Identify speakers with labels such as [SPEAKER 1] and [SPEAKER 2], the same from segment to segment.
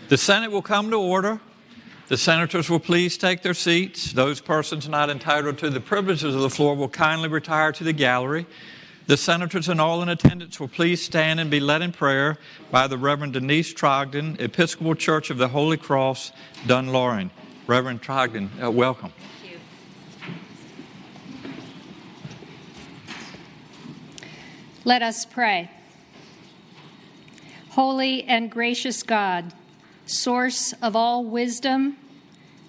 [SPEAKER 1] The Senate will come to order. The senators will please take their seats. Those persons not entitled to the privileges of the floor will kindly retire to the gallery. The senators and all in attendance will please stand and be led in prayer by the Reverend Denise Trogdon, Episcopal Church of the Holy Cross, Dunlorin. Reverend Trogdon, welcome.
[SPEAKER 2] Thank you. Let us pray. Holy and gracious God, source of all wisdom,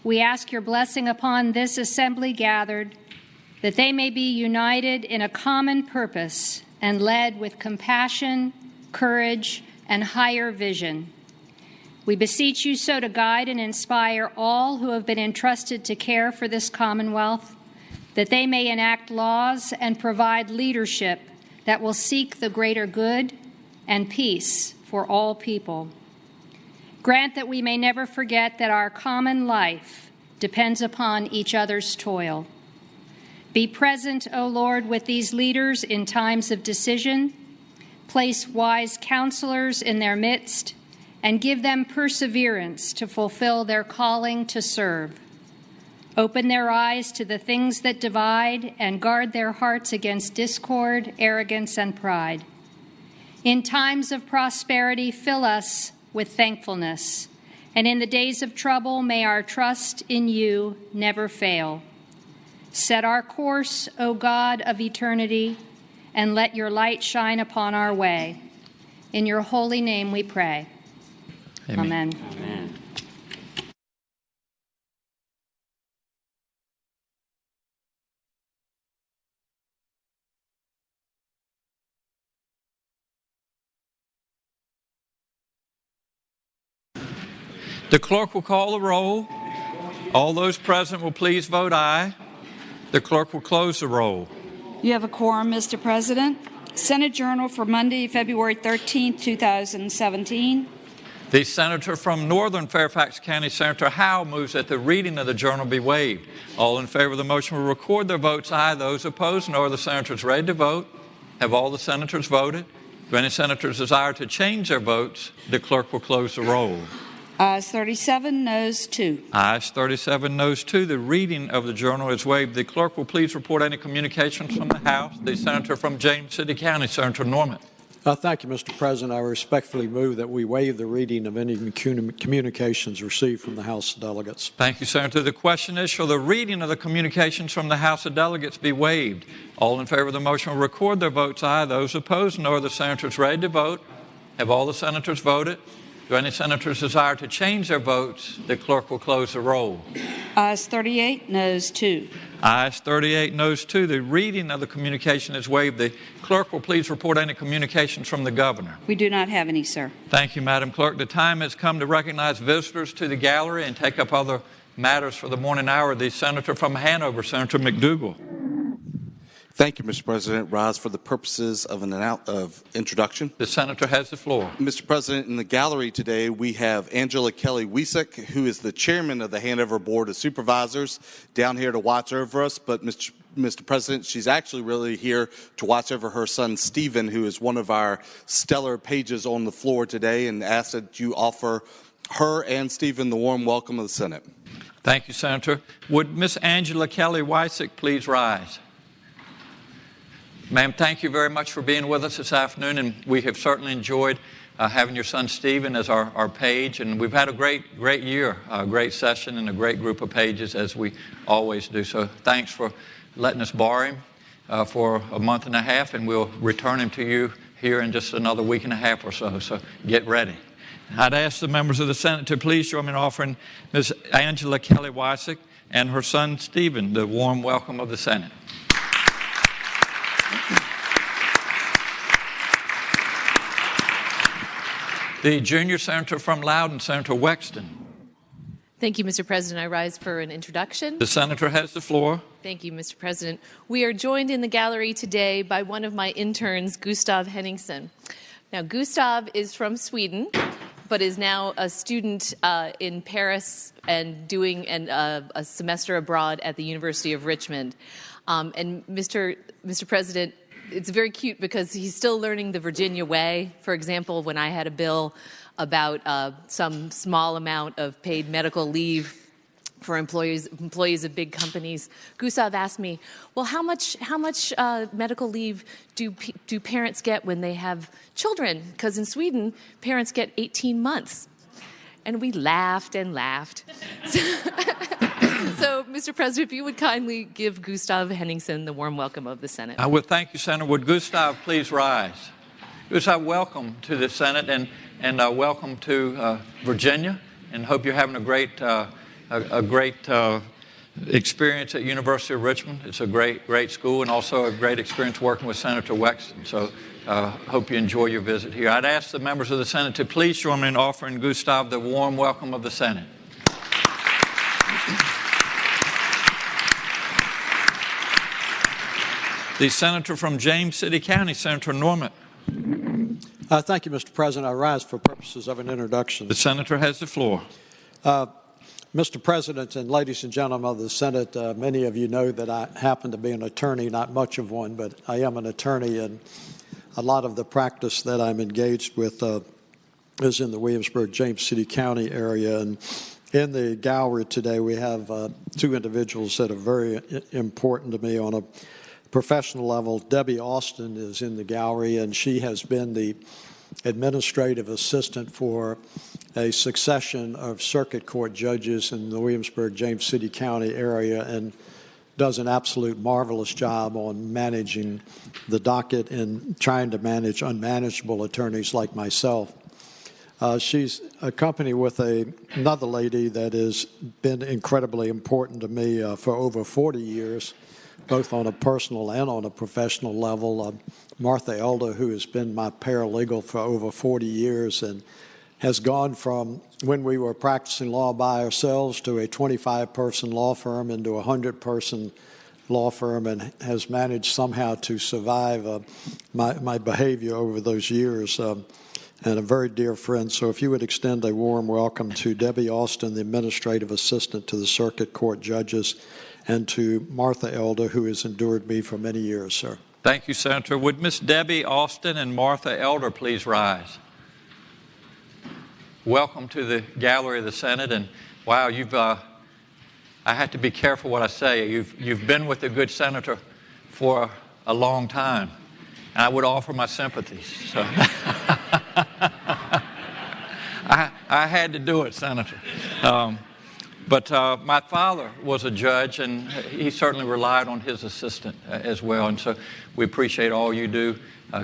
[SPEAKER 2] we ask your blessing upon this assembly gathered, that they may be united in a common purpose and led with compassion, courage, and higher vision. We beseech you so to guide and inspire all who have been entrusted to care for this Commonwealth, that they may enact laws and provide leadership that will seek the greater good and peace for all people. Grant that we may never forget that our common life depends upon each other's toil. Be present, O Lord, with these leaders in times of decision. Place wise counselors in their midst and give them perseverance to fulfill their calling to serve. Open their eyes to the things that divide and guard their hearts against discord, arrogance, and pride. In times of prosperity, fill us with thankfulness, and in the days of trouble, may our trust in you never fail. Set our course, O God of eternity, and let your light shine upon our way. In your holy name we pray. Amen.
[SPEAKER 3] Amen.
[SPEAKER 1] The clerk will call the roll. All those present will please vote aye. The clerk will close the roll.
[SPEAKER 4] You have a quorum, Mr. President. Senate Journal for Monday, February 13, 2017.
[SPEAKER 1] The senator from Northern Fairfax County, Senator Howe, moves that the reading of the journal be waived. All in favor of the motion will record their votes aye. Those opposed, nor are the senators ready to vote. Have all the senators voted? Do any senators desire to change their votes? The clerk will close the roll.
[SPEAKER 4] Ayes 37, noes 2.
[SPEAKER 1] Ayes 37, noes 2. The reading of the journal is waived. The clerk will please report any communications from the House. The senator from James City County, Senator Norman.
[SPEAKER 5] Thank you, Mr. President. I respectfully move that we waive the reading of any communications received from the House of Delegates.
[SPEAKER 1] Thank you, Senator. The question is, shall the reading of the communications from the House of Delegates be waived? All in favor of the motion will record their votes aye. Those opposed, nor are the senators ready to vote. Have all the senators voted? Do any senators desire to change their votes? The clerk will close the roll.
[SPEAKER 4] Ayes 38, noes 2.
[SPEAKER 1] Ayes 38, noes 2. The reading of the communication is waived. The clerk will please report any communications from the governor.
[SPEAKER 4] We do not have any, sir.
[SPEAKER 1] Thank you, Madam Clerk. The time has come to recognize visitors to the gallery and take up other matters for the morning hour. The senator from Hanover, Senator McDougall.
[SPEAKER 6] Thank you, Mr. President. Rise for the purposes of introduction.
[SPEAKER 1] The senator has the floor.
[SPEAKER 6] Mr. President, in the gallery today, we have Angela Kelly-Wiesek, who is the chairman of the Hanover Board of Supervisors, down here to watch over us. But, Mr. President, she's actually really here to watch over her son, Stephen, who is one of our stellar pages on the floor today, and ask that you offer her and Stephen the warm welcome of the Senate.
[SPEAKER 1] Thank you, Senator. Would Miss Angela Kelly-Wiesek please rise? Ma'am, thank you very much for being with us this afternoon, and we have certainly enjoyed having your son Stephen as our page, and we've had a great year, a great session, and a great group of pages, as we always do. So thanks for letting us borrow him for a month and a half, and we'll return him to you here in just another week and a half or so, so get ready. I'd ask the members of the Senate to please join me in offering Ms. Angela Kelly-Wiesek and her son Stephen the warm welcome of the Senate. The junior senator from Loudoun, Senator Wexton.
[SPEAKER 7] Thank you, Mr. President. I rise for an introduction.
[SPEAKER 1] The senator has the floor.
[SPEAKER 7] Thank you, Mr. President. We are joined in the gallery today by one of my interns, Gustav Henningsson. Now, Gustav is from Sweden, but is now a student in Paris and doing a semester abroad at the University of Richmond. And Mr. President, it's very cute because he's still learning the Virginia way. For example, when I had a bill about some small amount of paid medical leave for employees of big companies, Gustav asked me, well, how much medical leave do parents get when they have children? Because in Sweden, parents get 18 months. And we laughed and laughed. So, Mr. President, if you would kindly give Gustav Henningsen the warm welcome of the Senate.
[SPEAKER 1] I would thank you, Senator. Would Gustav please rise? Gustav, welcome to the Senate and welcome to Virginia. And hope you're having a great experience at University of Richmond. It's a great school and also a great experience working with Senator Wexton. So hope you enjoy your visit here. I'd ask the members of the Senate to please join me in offering Gustav the warm welcome of the Senate. The Senator from James City County, Senator Norman.
[SPEAKER 5] Thank you, Mr. President. I rise for purposes of an introduction.
[SPEAKER 1] The Senator has the floor.
[SPEAKER 5] Mr. President and ladies and gentlemen of the Senate, many of you know that I happen to be an attorney, not much of one, but I am an attorney, and a lot of the practice that I'm engaged with is in the Williamsburg-James City County area. And in the gallery today, we have two individuals that are very important to me on a professional level. Debbie Austin is in the gallery, and she has been the administrative assistant for a succession of circuit court judges in the Williamsburg-James City County area and does an absolute marvelous job on managing the docket and trying to manage unmanageable attorneys like myself. She's accompanied with another lady that has been incredibly important to me for over 40 years, both on a personal and on a professional level. Martha Elder, who has been my paralegal for over 40 years and has gone from when we were practicing law by ourselves to a 25-person law firm into a 100-person law firm, and has managed somehow to survive my behavior over those years, and a very dear friend. So if you would extend a warm welcome to Debbie Austin, the administrative assistant to the circuit court judges, and to Martha Elder, who has endured me for many years, sir.
[SPEAKER 1] Thank you, Senator. Would Miss Debbie Austin and Martha Elder please rise? Welcome to the gallery of the Senate. And wow, I have to be careful what I say. You've been with the good senator for a long time, and I would offer my sympathies. So I had to do it, Senator. But my father was a judge, and he certainly relied on his assistant as well. And so we appreciate all you do,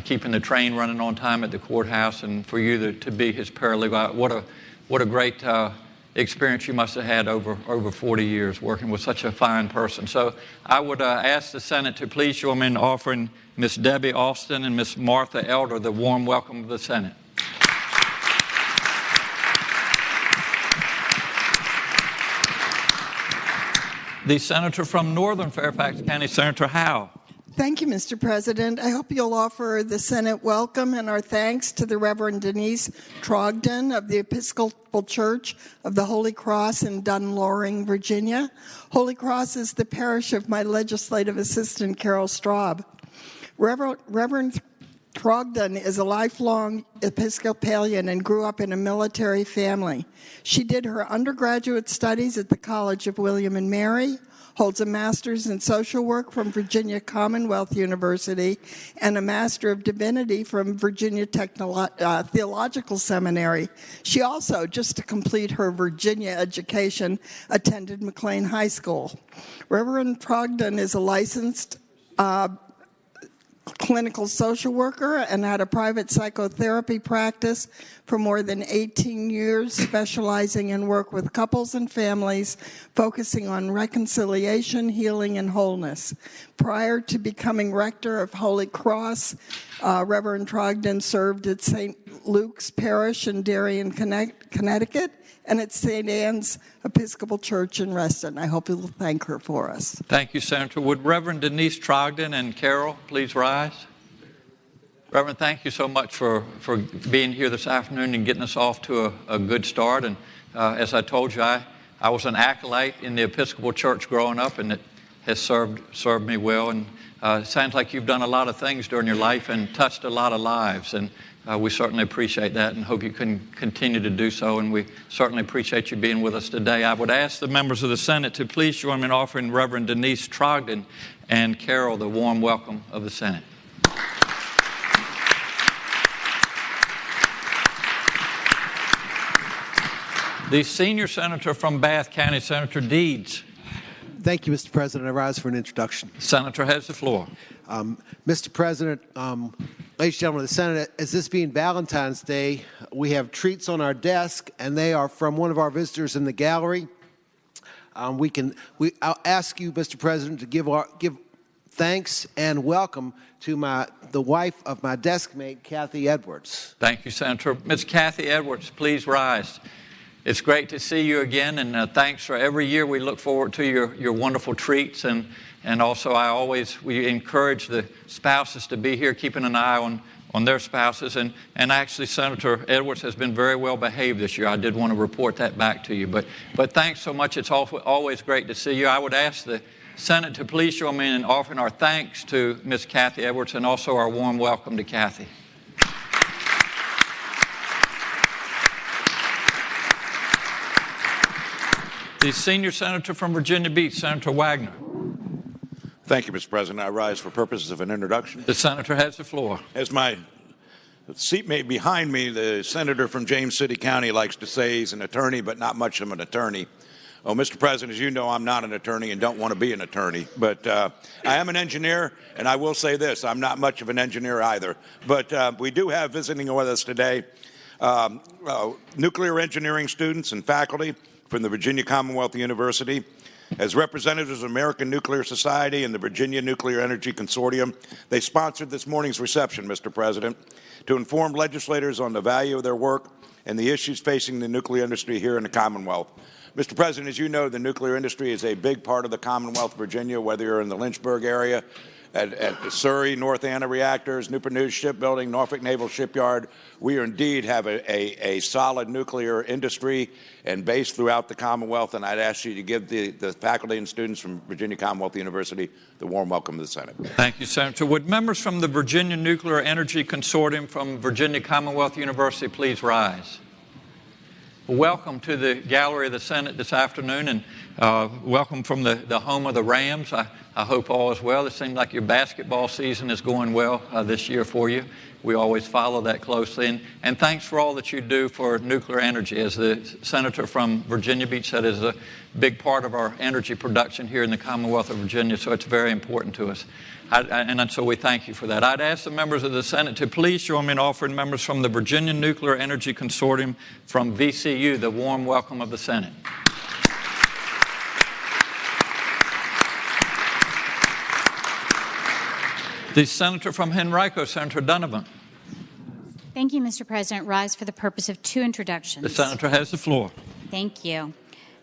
[SPEAKER 1] keeping the train running on time at the courthouse, and for you to be his paralegal. What a great experience you must have had over 40 years working with such a fine person. So I would ask the Senate to please join me in offering Miss Debbie Austin and Miss Martha Elder the warm welcome of the Senate. The Senator from Northern Fairfax County, Senator Howe.
[SPEAKER 3] Thank you, Mr. President. I hope you'll offer the Senate welcome and our thanks to the Reverend Denise Trogdon of the Episcopal Church of the Holy Cross in Dunloring, Virginia. Holy Cross is the parish of my legislative assistant, Carol Straub. Reverend Trogdon is a lifelong Episcopalian and grew up in a military family. She did her undergraduate studies at the College of William and Mary, holds a master's in social work from Virginia Commonwealth University, and a Master of Divinity from Virginia Theological Seminary. She also, just to complete her Virginia education, attended McLean High School. Reverend Trogdon is a licensed clinical social worker and had a private psychotherapy practice for more than 18 years, specializing in work with couples and families, focusing on reconciliation, healing, and wholeness. Prior to becoming rector of Holy Cross, Reverend Trogdon served at St. Luke's Parish in Darien, Connecticut, and at St. Anne's Episcopal Church in Reston. I hope you'll thank her for us.
[SPEAKER 1] Thank you, Senator. Would Reverend Denise Trogdon and Carol please rise? Reverend, thank you so much for being here this afternoon and getting us off to a good start. And as I told you, I was an acolyte in the Episcopal Church growing up, and it has served me well. And sounds like you've done a lot of things during your life and touched a lot of lives. And we certainly appreciate that and hope you can continue to do so. And we certainly appreciate you being with us today. I would ask the members of the Senate to please join me in offering Reverend Denise Trogdon and Carol the warm welcome of the Senate. The senior senator from Bath County, Senator Deeds.
[SPEAKER 8] Thank you, Mr. President. I rise for an introduction.
[SPEAKER 1] The senator has the floor.
[SPEAKER 8] Mr. President, ladies and gentlemen of the Senate, as this being Valentine's Day, we have treats on our desk, and they are from one of our visitors in the gallery. I'll ask you, Mr. President, to give thanks and welcome to the wife of my desk mate, Kathy Edwards.
[SPEAKER 1] Thank you, Senator. Ms. Kathy Edwards, please rise. It's great to see you again, and thanks for every year we look forward to your wonderful treats, and also we encourage the spouses to be here, keeping an eye on their spouses, and actually Senator Edwards has been very well behaved this year. I did want to report that back to you, but thanks so much. It's always great to see you. I would ask the Senate to please join me in offering our thanks to Ms. Kathy Edwards and also our warm welcome to Kathy. The senior senator from Virginia Beach, Senator Wagner.
[SPEAKER 9] Thank you, Mr. President. I rise for purposes of an introduction.
[SPEAKER 1] The senator has the floor.
[SPEAKER 9] As my seatmate behind me, the senator from James City County, likes to say he's an attorney, but not much of an attorney. Oh, Mr. President, as you know, I'm not an attorney and don't want to be an attorney, but I am an engineer, and I will say this, I'm not much of an engineer either. But we do have visiting with us today nuclear engineering students and faculty from the Virginia Commonwealth University. As representatives of American Nuclear Society and the Virginia Nuclear Energy Consortium, they sponsored this morning's reception, Mr. President, to inform legislators on the value of their work and the issues facing the nuclear industry here in the Commonwealth. Mr. President, as you know, the nuclear industry is a big part of the Commonwealth of Virginia, whether you're in the Lynchburg area, at the Surrey, North Anna reactors, Newport News Shipbuilding, Norfolk Naval Shipyard. We indeed have a solid nuclear industry and base throughout the Commonwealth, and I'd ask you to give the faculty and students from Virginia Commonwealth University the warm welcome to the Senate.
[SPEAKER 1] Thank you, Senator. Would members from the Virginia Nuclear Energy Consortium from Virginia Commonwealth University please rise? Welcome to the gallery of the Senate this afternoon, and welcome from the home of the Rams. I hope all is well. It seems like your basketball season is going well this year for you. We always follow that closely. And thanks for all that you do for nuclear energy. As the senator from Virginia Beach said, is a big part of our energy production here in the Commonwealth of Virginia, so it's very important to us. And so we thank you for that. I'd ask the members of the Senate to please join me in offering members from the Virginia Nuclear Energy Consortium from VCU the warm welcome of the Senate. The senator from Henrico, Senator Donovan.
[SPEAKER 10] Thank you, Mr. President. Rise for the purpose of two introductions.
[SPEAKER 1] The senator has the floor.
[SPEAKER 10] Thank you.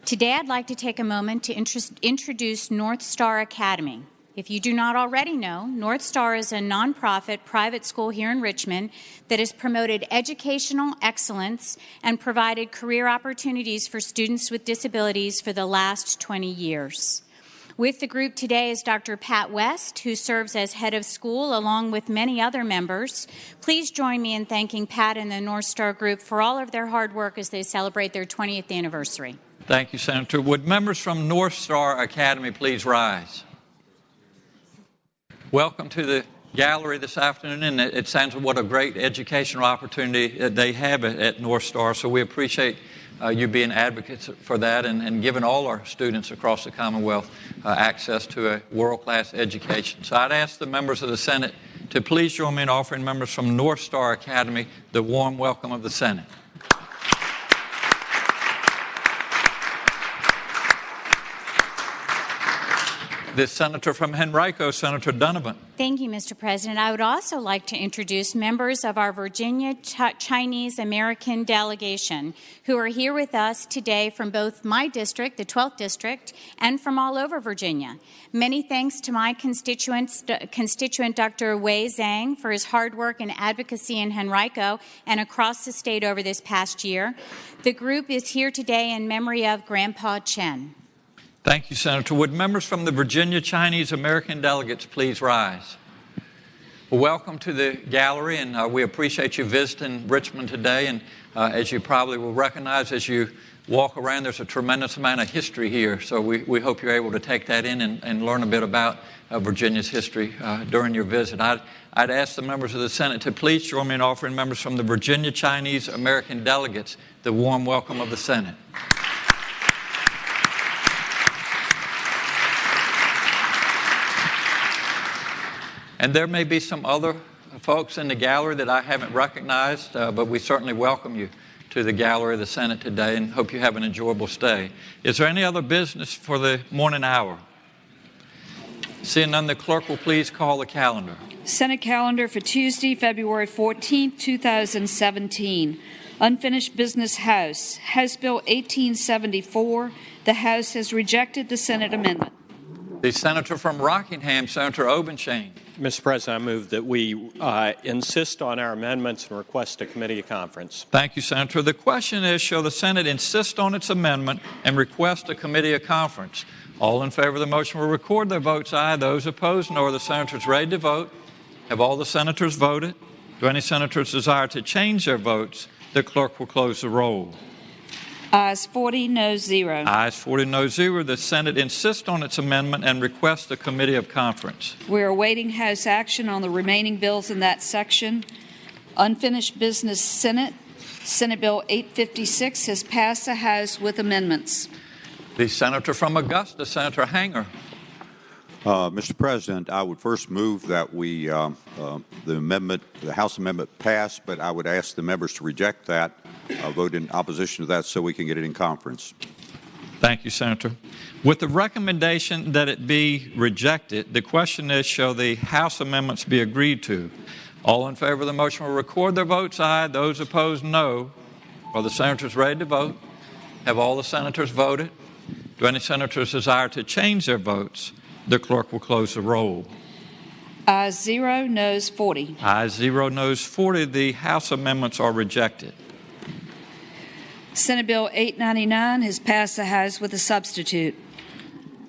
[SPEAKER 10] Today, I'd like to take a moment to introduce North Star Academy. If you do not already know, North Star is a nonprofit private school here in Richmond that has promoted educational excellence and provided career opportunities for students with disabilities for the last 20 years. With the group today is Dr. Pat West, who serves as head of school along with many other members. Please join me in thanking Pat and the North Star Group for all of their hard work as they celebrate their 20th anniversary.
[SPEAKER 1] Thank you, Senator. Would members from North Star Academy please rise? Welcome to the gallery this afternoon, and it sounds like what a great educational opportunity they have at North Star, so we appreciate you being advocates for that and giving all our students across the Commonwealth access to a world-class education. So I'd ask the members of the Senate to please join me in offering members from North Star Academy the warm welcome of the Senate. The senator from Henrico, Senator Donovan.
[SPEAKER 10] Thank you, Mr. President. I would also like to introduce members of our Virginia Chinese American delegation who are here with us today from both my district, the 12th District, and from all over Virginia. Many thanks to my constituent Dr. Wei Zhang for his hard work and advocacy in Henrico and across the state over this past year. The group is here today in memory of Grandpa Chen.
[SPEAKER 1] Thank you, Senator. Would members from the Virginia Chinese American delegates please rise? Well, welcome to the gallery, and we appreciate you visiting Richmond today. And as you probably will recognize as you walk around, there's a tremendous amount of history here. So we hope you're able to take that in and learn a bit about Virginia's history during your visit. I'd ask the members of the Senate to please join me in offering members from the Virginia Chinese American delegates the warm welcome of the Senate. And there may be some other folks in the gallery that I haven't recognized, but we certainly welcome you to the gallery of the Senate today and hope you have an enjoyable stay. Is there any other business for the morning hour? Seeing none, the clerk will please call the calendar.
[SPEAKER 4] Senate calendar for Tuesday, February 14, 2017. Unfinished business House. House Bill 1874. The House has rejected the Senate amendment.
[SPEAKER 1] The senator from Rockingham, Senator Obenshain.
[SPEAKER 11] Mr. President, I move that we insist on our amendments and request a committee conference.
[SPEAKER 1] Thank you, Senator. The question is, shall the Senate insist on its amendment and request a committee of conference? All in favor of the motion will record their votes aye. Those opposed, no. Are the senators ready to vote? Have all the senators voted? Do any senators desire to change their votes? The clerk will close the roll.
[SPEAKER 4] Ayes 40, noes 0.
[SPEAKER 1] Ayes 40, noes 0. The Senate insists on its amendment and requests a committee of conference.
[SPEAKER 4] We are awaiting House action on the remaining bills in that section. Unfinished business Senate. Senate Bill 856 has passed the House with amendments.
[SPEAKER 1] The senator from Augusta, Senator Hanger.
[SPEAKER 12] Mr. President, I would first move that the House amendment pass, but I would ask the members to reject that, vote in opposition to that so we can get it in conference.
[SPEAKER 1] Thank you, Senator. With the recommendation that it be rejected, the question is, shall the House amendments be agreed to? All in favor of the motion will record their votes aye. Those opposed, no. Are the senators ready to vote? Have all the senators voted? Do any senators desire to change their votes? The clerk will close the roll.
[SPEAKER 4] Ayes 0, noes 40.
[SPEAKER 1] Ayes 0, noes 40. The House amendments are rejected.
[SPEAKER 4] Senate Bill 899 has passed the House with a substitute.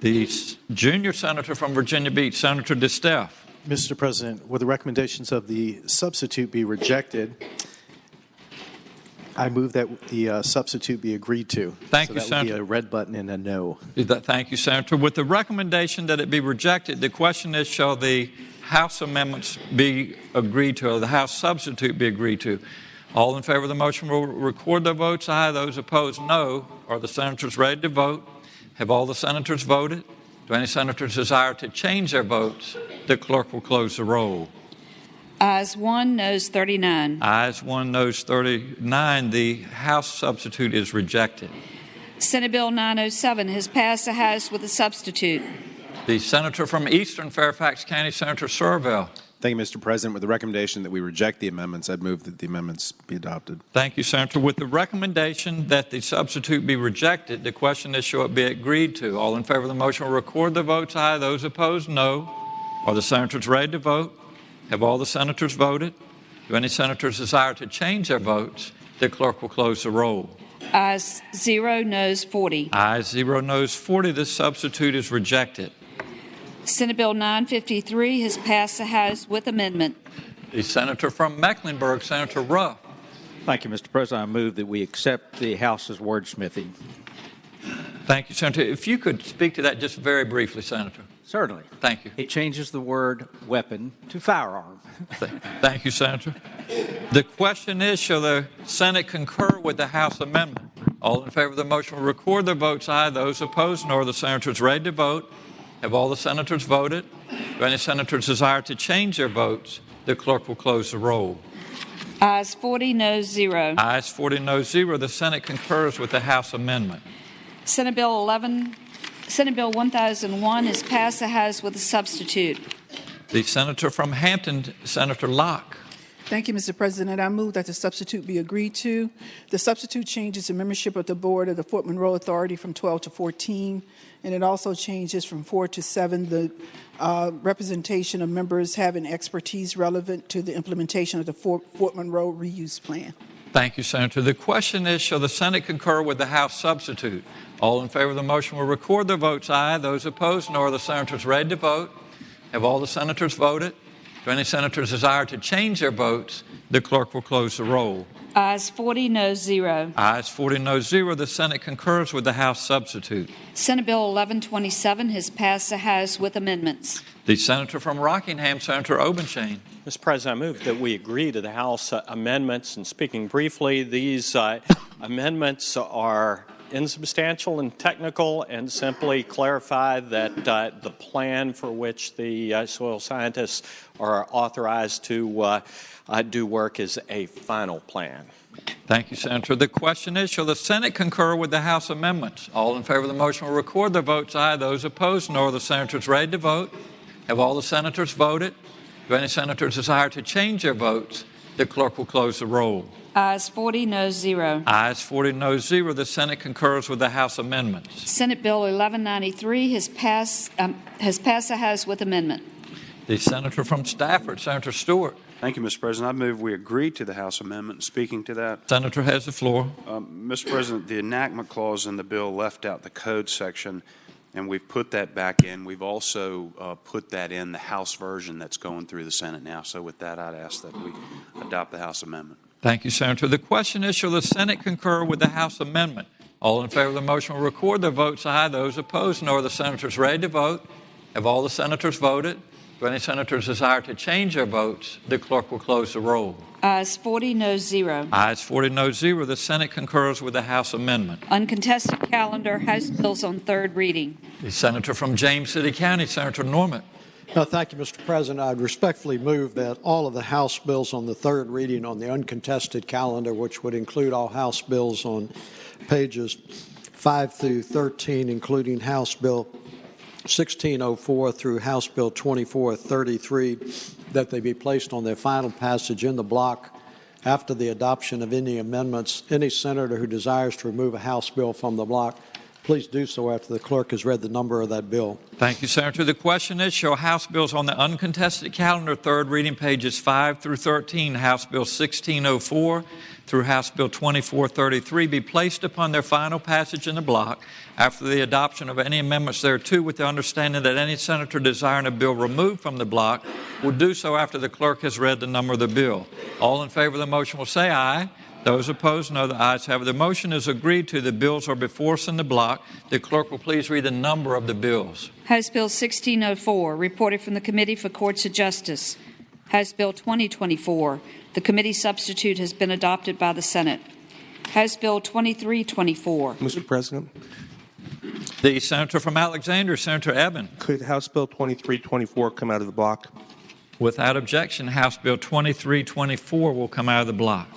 [SPEAKER 1] The junior senator from Virginia Beach, Senator DeSteff.
[SPEAKER 13] Mr. President, would the recommendations of the substitute be rejected? I move that the substitute be agreed to.
[SPEAKER 1] Thank you, Senator.
[SPEAKER 13] That would be a red button and a no.
[SPEAKER 1] Thank you, Senator. With the recommendation that it be rejected, the question is, shall the House amendments be agreed to, or the House substitute be agreed to? All in favor of the motion will record their votes aye. Those opposed, no. Are the senators ready to vote? Have all the senators voted? Do any senators desire to change their votes? The clerk will close the roll.
[SPEAKER 4] Ayes 1, noes 39.
[SPEAKER 1] Ayes 1, noes 39. The House substitute is rejected.
[SPEAKER 4] Senate Bill 907 has passed the House with a substitute.
[SPEAKER 1] The senator from Eastern Fairfax County, Senator Servell.
[SPEAKER 14] Thank you, Mr. President. With the recommendation that we reject the amendments, I'd move that the amendments be adopted.
[SPEAKER 1] Thank you, Senator. With the recommendation that the substitute be rejected, the question is, shall it be agreed to? All in favor of the motion will record their votes aye. Those opposed, no. Are the senators ready to vote? Have all the senators voted? Do any senators desire to change their votes? The clerk will close the roll.
[SPEAKER 4] Ayes 0, noes 40.
[SPEAKER 1] Ayes 0, noes 40. The substitute is rejected.
[SPEAKER 4] Senate Bill 953 has passed the House with amendment.
[SPEAKER 1] The senator from Mecklenburg, Senator Ruff.
[SPEAKER 15] Thank you, Mr. President. I move that we accept the House's wordsmithing.
[SPEAKER 1] Thank you, Senator. If you could speak to that just very briefly, Senator.
[SPEAKER 15] Certainly.
[SPEAKER 1] Thank you.
[SPEAKER 15] It changes the word weapon to firearm.
[SPEAKER 1] Thank you, Senator. The question is, shall the Senate concur with the House amendment? All in favor of the motion will record their votes aye. Those opposed, nor are the senators ready to vote. Have all the senators voted? Do any senators desire to change their votes? The clerk will close the roll.
[SPEAKER 4] Ayes 40, noes 0.
[SPEAKER 1] Ayes 40, noes 0. The Senate concurs with the House amendment.
[SPEAKER 4] Senate Bill 1001 has passed the House with a substitute.
[SPEAKER 1] The senator from Hampton, Senator Locke.
[SPEAKER 16] Thank you, Mr. President. I move that the substitute be agreed to. The substitute changes the membership of the board of the Fort Monroe Authority from 12 to 14, and it also changes from 4 to 7 the representation of members having expertise relevant to the implementation of the Fort Monroe reuse plan.
[SPEAKER 1] Thank you, Senator. The question is, shall the Senate concur with the House substitute? All in favor of the motion will record their votes aye. Those opposed, no. Are the senators ready to vote? Have all the senators voted? Do any senators desire to change their votes? The clerk will close the roll.
[SPEAKER 4] Ayes 40, no 0.
[SPEAKER 1] Ayes 40, no 0. The Senate concurs with the House substitute.
[SPEAKER 4] Senate Bill 1127 has passed the House with amendments.
[SPEAKER 1] The senator from Rockingham, Senator Obenshain.
[SPEAKER 11] Mr. President, I move that we agree to the House amendments. And speaking briefly, these amendments are insubstantial and technical and simply clarify that the plan for which the soil scientists are authorized to do work is a final plan.
[SPEAKER 1] Thank you, Senator. The question is, shall the Senate concur with the House amendments? All in favor of the motion will record their votes aye. Those opposed, no. Are the senators ready to vote? Have all the senators voted? Do any senators desire to change their votes? The clerk will close the roll.
[SPEAKER 4] Ayes 40, no 0.
[SPEAKER 1] Ayes 40, no 0. The Senate concurs with the House amendments.
[SPEAKER 4] Senate Bill 1193 has passed the House with amendment.
[SPEAKER 1] The senator from Stafford, Senator Stewart.
[SPEAKER 17] Thank you, Mr. President. I move we agree to the House amendment. Speaking to that,
[SPEAKER 1] Senator has the floor.
[SPEAKER 17] Mr. President, the enactment clause in the bill left out the code section, and we've put that back in. We've also put that in the House version that's going through the Senate now. So with that, I'd ask that we adopt the House amendment.
[SPEAKER 1] Thank you, Senator. The question is, shall the Senate concur with the House amendment? All in favor of the motion will record their votes aye. Those opposed, no. Are the senators ready to vote? Have all the senators voted? Do any senators desire to change their votes? The clerk will close the roll.
[SPEAKER 4] Ayes 40, no 0.
[SPEAKER 1] Ayes 40, no 0. The Senate concurs with the House amendment.
[SPEAKER 4] Uncontested calendar, House bills on third reading.
[SPEAKER 1] The senator from James City County, Senator Norman.
[SPEAKER 5] Thank you, Mr. President. I'd respectfully move that all of the House bills on the third reading on the uncontested calendar, which would include all House bills on pages 5 through 13, including House Bill 1604 through House Bill 2433, that they be placed on their final passage in the block after the adoption of any amendments. Any senator who desires to remove a House bill from the block, please do so after the clerk has read the number of that bill.
[SPEAKER 1] Thank you, Senator. The question is, shall House bills on the uncontested calendar, third reading, pages 5 through 13, House Bill 1604 through House Bill 2433, be placed upon their final passage in the block after the adoption of any amendments thereto, with the understanding that any senator desiring a bill removed from the block will do so after the clerk has read the number of the bill. All in favor of the motion will say aye. Those opposed, no. The ayes have it. The motion is agreed to. The bills are before us in the block. The clerk will please read the number of the bills.
[SPEAKER 4] House Bill 1604, reported from the Committee for Courts of Justice. House Bill 2024, the committee substitute has been adopted by the Senate. House Bill 2324.
[SPEAKER 18] Mr. President.
[SPEAKER 1] The senator from Alexander, Senator Eben.
[SPEAKER 18] Could House Bill 2324 come out of the block?
[SPEAKER 1] Without objection, House Bill 2324 will come out of the block.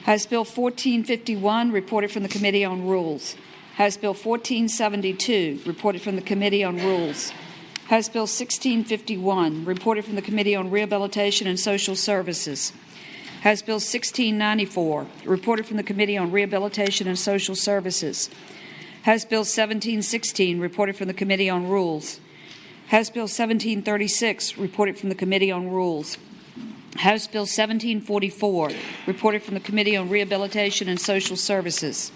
[SPEAKER 4] House Bill 1451, reported from the Committee on Rules. House Bill 1472, reported from the Committee on Rules. House Bill 1651, reported from the Committee on Rehabilitation and Social Services. House Bill 1694, reported from the Committee on Rehabilitation and Social Services. House Bill 1716, reported from the Committee on Rules. House Bill 1736, reported from the Committee on Rules. House Bill 1744, reported from the Committee on Rehabilitation and Social Services.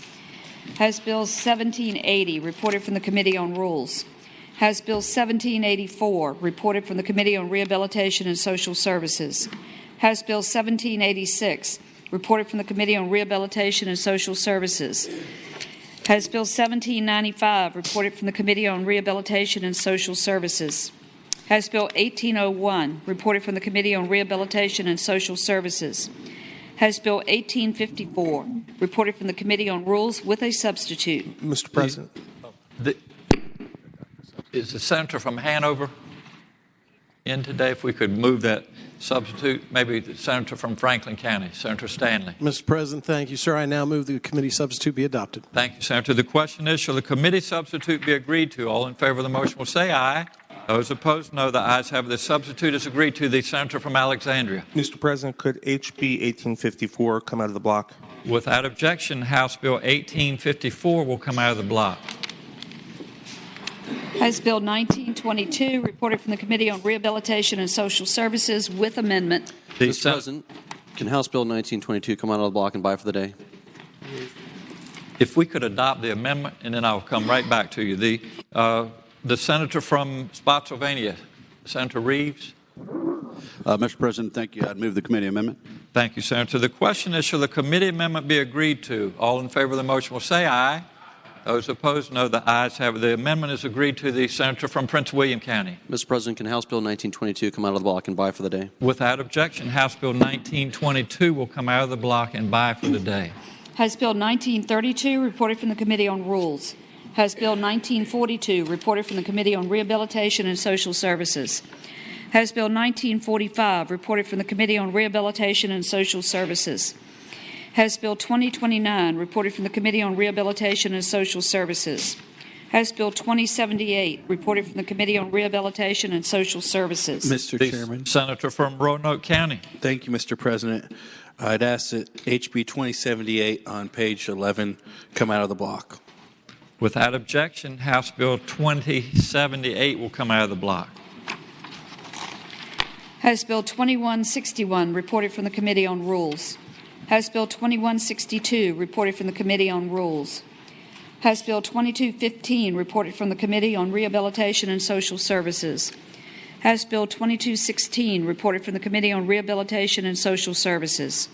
[SPEAKER 4] House Bill 1780, reported from the Committee on Rules. House Bill 1784, reported from the Committee on Rehabilitation and Social Services. House Bill 1786, reported from the Committee on Rehabilitation and Social Services. House Bill 1795, reported from the Committee on Rehabilitation and Social Services. House Bill 1801, reported from the Committee on Rehabilitation and Social Services. House Bill 1854, reported from the Committee on Rules with a substitute.
[SPEAKER 18] Mr. President.
[SPEAKER 1] Is the senator from Hanover in today? If we could move that substitute, maybe the senator from Franklin County, Senator Stanley.
[SPEAKER 18] Mr. President, thank you, sir. I now move the committee substitute be adopted.
[SPEAKER 1] Thank you, Senator. The question is, shall the committee substitute be agreed to? All in favor of the motion will say aye. Those opposed, no. The ayes have it. The substitute is agreed to. The senator from Alexandria.
[SPEAKER 19] Mr. President, could HB 1854 come out of the block?
[SPEAKER 1] Without objection, House Bill 1854 will come out of the block.
[SPEAKER 4] House Bill 1922, reported from the Committee on Rehabilitation and Social Services with amendment.
[SPEAKER 20] Mr. President, can House Bill 1922 come out of the block and buy for the day?
[SPEAKER 1] If we could adopt the amendment, and then I'll come right back to you. The senator from Spotsylvania, Senator Reeves.
[SPEAKER 21] Mr. President, thank you. I'd move the committee amendment.
[SPEAKER 1] Thank you, Senator. The question is, shall the committee amendment be agreed to? All in favor of the motion will say aye. Those opposed, no. The ayes have it. The amendment is agreed to. The senator from Prince William County.
[SPEAKER 20] Mr. President, can House Bill 1922 come out of the block and buy for the day?
[SPEAKER 1] Without objection, House Bill 1922 will come out of the block and buy for the day.
[SPEAKER 4] House Bill 1932, reported from the Committee on Rules. House Bill 1942, reported from the Committee on Rehabilitation and Social Services. House Bill 1945, reported from the Committee on Rehabilitation and Social Services. House Bill 2029, reported from the Committee on Rehabilitation and Social Services. House Bill 2078, reported from the Committee on Rehabilitation and Social Services.
[SPEAKER 22] Mr. Chairman.
[SPEAKER 1] Senator from Roanoke County.
[SPEAKER 22] Thank you, Mr. President. I'd ask that HB 2078 on page 11 come out of the block.
[SPEAKER 1] Without objection, House Bill 2078 will come out of the block.
[SPEAKER 4] House Bill 2161, reported from the Committee on Rules. House Bill 2162, reported from the Committee on Rules. House Bill 2215, reported from the Committee on Rehabilitation and Social Services. House Bill 2216, reported from the Committee on Rehabilitation and Social Services.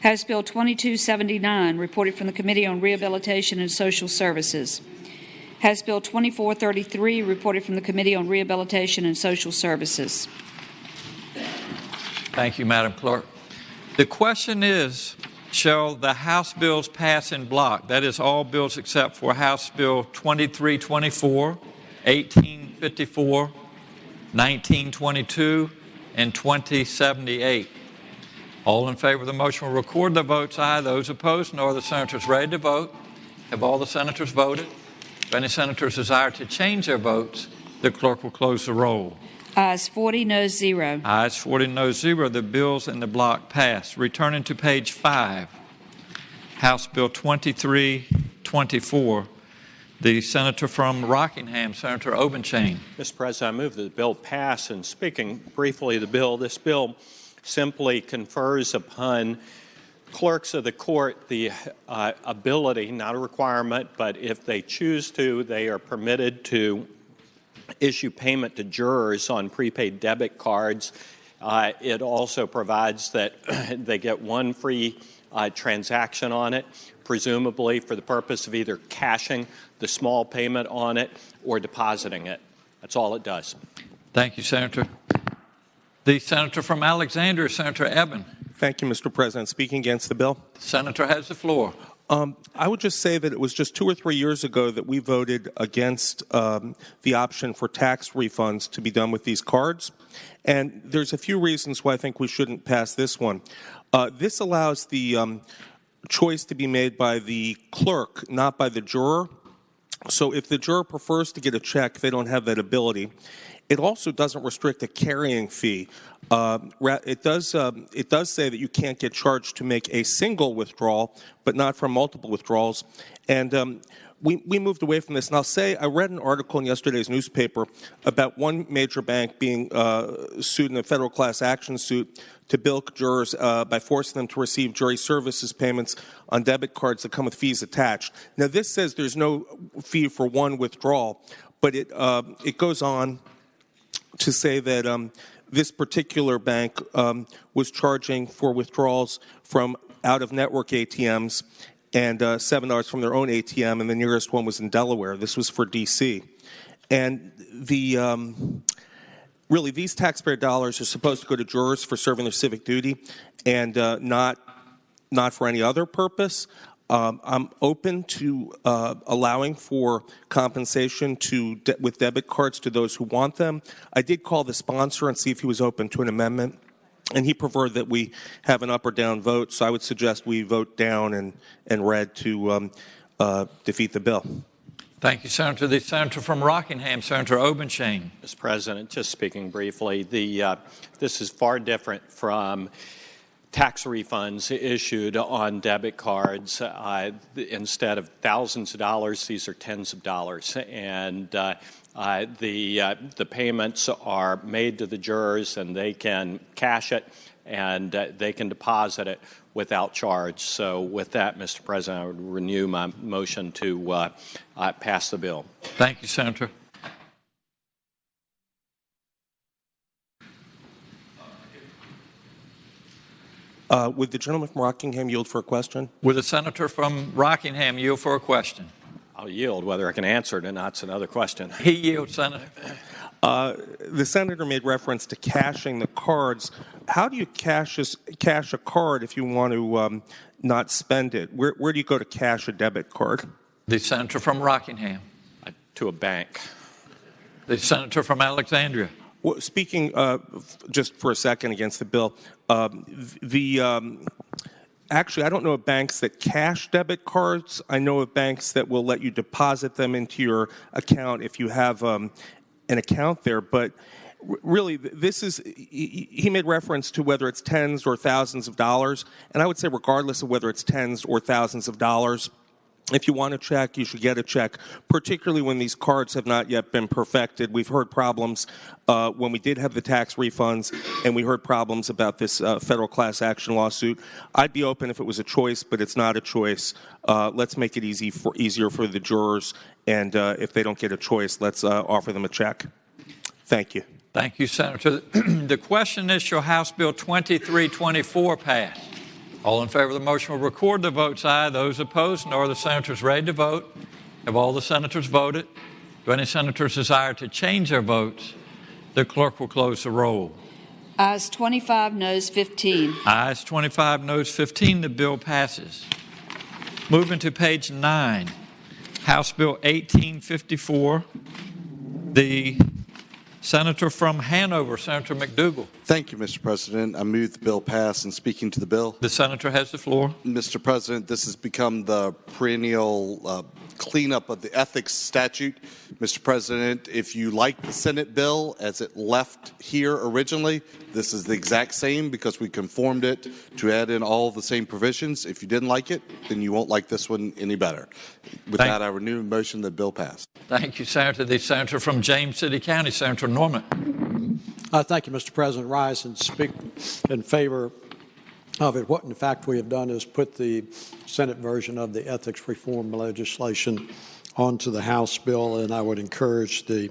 [SPEAKER 4] House Bill 2279, reported from the Committee on Rehabilitation and Social Services. House Bill 2433, reported from the Committee on Rehabilitation and Social Services.
[SPEAKER 1] Thank you, Madam Clerk. The question is, shall the House bills pass in block? That is, all bills except for House Bill 2324, 1854, 1922, and 2078. All in favor of the motion will record their votes aye. Those opposed, no. Are the senators ready to vote? Have all the senators voted? If any senators desire to change their votes, the clerk will close the roll.
[SPEAKER 4] Ayes 40, noes 0.
[SPEAKER 1] Ayes 40, noes 0. The bills in the block pass. Returning to page 5, House Bill 2324. The senator from Rockingham, Senator Obenchain.
[SPEAKER 11] Mr. President, I move that the bill pass. And speaking briefly of the bill, this bill simply confers upon clerks of the court the ability, not a requirement, but if they choose to, they are permitted to issue payment to jurors on prepaid debit cards. It also provides that they get one free transaction on it, presumably for the purpose of either cashing the small payment on it or depositing it. That's all it does.
[SPEAKER 1] Thank you, Senator. The senator from Alexandria, Senator Eben.
[SPEAKER 19] Thank you, Mr. President. Speaking against the bill.
[SPEAKER 1] The senator has the floor.
[SPEAKER 19] I would just say that it was just 2 or 3 years ago that we voted against the option for tax refunds to be done with these cards. And there's a few reasons why I think we shouldn't pass this one. This allows the choice to be made by the clerk, not by the juror. So if the juror prefers to get a check, they don't have that ability. It also doesn't restrict a carrying fee. It does say that you can't get charged to make a single withdrawal, but not for multiple withdrawals. And we moved away from this. And I'll say I read an article in yesterday's newspaper about one major bank being sued in a federal class action suit to bilk jurors by forcing them to receive jury services payments on debit cards that come with fees attached. Now, this says there's no fee for one withdrawal, but it goes on to say that this particular bank was charging for withdrawals from out-of-network ATMs and $7 from their own ATM, and the nearest one was in Delaware. This was for D.C. And really, these taxpayer dollars are supposed to go to jurors for serving their civic duty and not for any other purpose. I'm open to allowing for compensation with debit cards to those who want them. I did call the sponsor and see if he was open to an amendment, and he preferred that we have an up or down vote, so I would suggest we vote down and red to defeat the bill.
[SPEAKER 1] Thank you, Senator. The senator from Rockingham, Senator Obenshain.
[SPEAKER 11] Mr. President, just speaking briefly, this is far different from tax refunds issued on debit cards. Instead of thousands of dollars, these are tens of dollars. And the payments are made to the jurors, and they can cash it, and they can deposit it without charge. So with that, Mr. President, I would renew my motion to pass the bill.
[SPEAKER 1] Thank you, Senator.
[SPEAKER 19] Would the gentleman from Rockingham yield for a question?
[SPEAKER 1] Would the senator from Rockingham yield for a question?
[SPEAKER 11] I'll yield. Whether I can answer it or not is another question.
[SPEAKER 1] He yields, Senator.
[SPEAKER 19] The senator made reference to cashing the cards. How do you cash a card if you want to not spend it? Where do you go to cash a debit card?
[SPEAKER 1] The senator from Rockingham.
[SPEAKER 11] To a bank.
[SPEAKER 1] The senator from Alexandria.
[SPEAKER 19] Well, speaking just for a second against the bill, actually, I don't know of banks that cash debit cards. I know of banks that will let you deposit them into your account if you have an account there. But really, this is, he made reference to whether it's tens or thousands of dollars. And I would say regardless of whether it's tens or thousands of dollars, if you want a check, you should get a check, particularly when these cards have not yet been perfected. We've heard problems when we did have the tax refunds, and we heard problems about this federal class action lawsuit. I'd be open if it was a choice, but it's not a choice. Let's make it easier for the jurors, and if they don't get a choice, let's offer them a check. Thank you.
[SPEAKER 1] Thank you, Senator. The question is, shall House Bill 2324 pass? All in favor of the motion will record the votes aye. Those opposed, nor are the senators ready to vote. Have all the senators voted? Do any senators desire to change their votes? The clerk will close the roll.
[SPEAKER 4] Ayes 25, noes 15.
[SPEAKER 1] Ayes 25, noes 15. The bill passes. Moving to page 9, House Bill 1854. The senator from Hanover, Senator McDougall.
[SPEAKER 2] Thank you, Mr. President. I move the bill pass. And speaking to the bill.
[SPEAKER 1] The senator has the floor.
[SPEAKER 2] Mr. President, this has become the perennial cleanup of the ethics statute. Mr. President, if you like the Senate bill as it left here originally, this is the exact same because we conformed it to add in all the same provisions. If you didn't like it, then you won't like this one any better. With that, I renew the motion that bill pass.
[SPEAKER 1] Thank you, Senator. The senator from James City County, Senator Norman.
[SPEAKER 5] Thank you, Mr. President. Rise and speak in favor of it. What, in fact, we have done is put the Senate version of the ethics reform legislation onto the House bill, and I would encourage the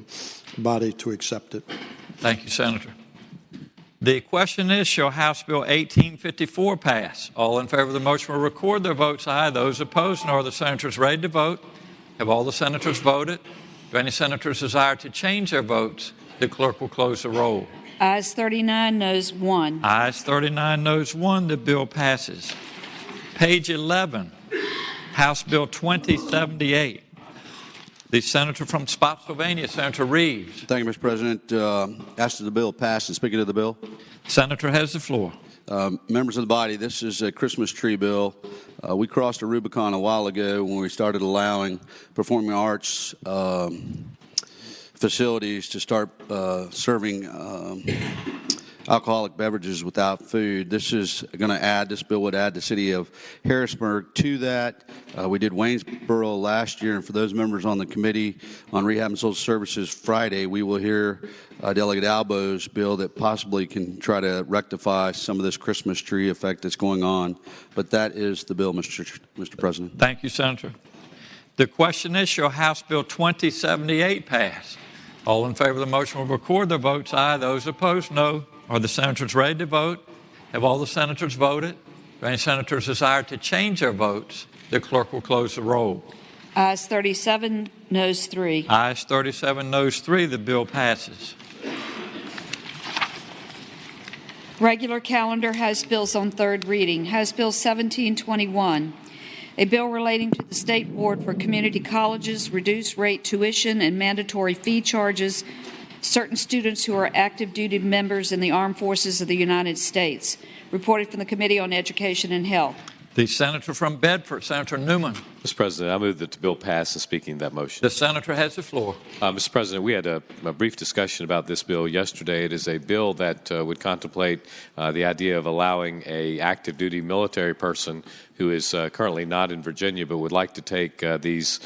[SPEAKER 5] body to accept it.
[SPEAKER 1] Thank you, Senator. The question is, shall House Bill 1854 pass? All in favor of the motion will record their votes aye. Those opposed, nor are the senators ready to vote. Have all the senators voted? Do any senators desire to change their votes? The clerk will close the roll.
[SPEAKER 4] Ayes 39, noes 1.
[SPEAKER 1] Ayes 39, noes 1. The bill passes. Page 11, House Bill 2078. The senator from Spotsylvania, Senator Reeves.
[SPEAKER 21] Thank you, Mr. President. Asked that the bill pass, and speaking of the bill.
[SPEAKER 1] Senator has the floor.
[SPEAKER 21] Members of the body, this is a Christmas tree bill. We crossed a Rubicon a while ago when we started allowing performing arts facilities to start serving alcoholic beverages without food. This bill would add the city of Harrisburg to that. We did Waynesboro last year, and for those members on the Committee on Rehab and Social Services Friday, we will hear Delegate Albo's bill that possibly can try to rectify some of this Christmas tree effect that's going on. But that is the bill, Mr. President.
[SPEAKER 1] Thank you, Senator. The question is, shall House Bill 2078 pass? All in favor of the motion will record their votes aye. Those opposed, no. Are the senators ready to vote? Have all the senators voted? Do any senators desire to change their votes? The clerk will close the roll.
[SPEAKER 4] Ayes 37, noes 3.
[SPEAKER 1] Ayes 37, noes 3. The bill passes.
[SPEAKER 4] Regular calendar House bills on third reading. House Bill 1721, a bill relating to the State Board for Community Colleges, reduced rate tuition and mandatory fee charges, certain students who are active duty members in the Armed Forces of the United States. Reported from the Committee on Education and Health.
[SPEAKER 1] The senator from Bedford, Senator Newman.
[SPEAKER 6] Mr. President, I move that the bill pass and speaking that motion.
[SPEAKER 1] The senator has the floor.
[SPEAKER 6] Mr. President, we had a brief discussion about this bill yesterday. It is a bill that would contemplate the idea of allowing a active duty military person who is currently not in Virginia but would like to take these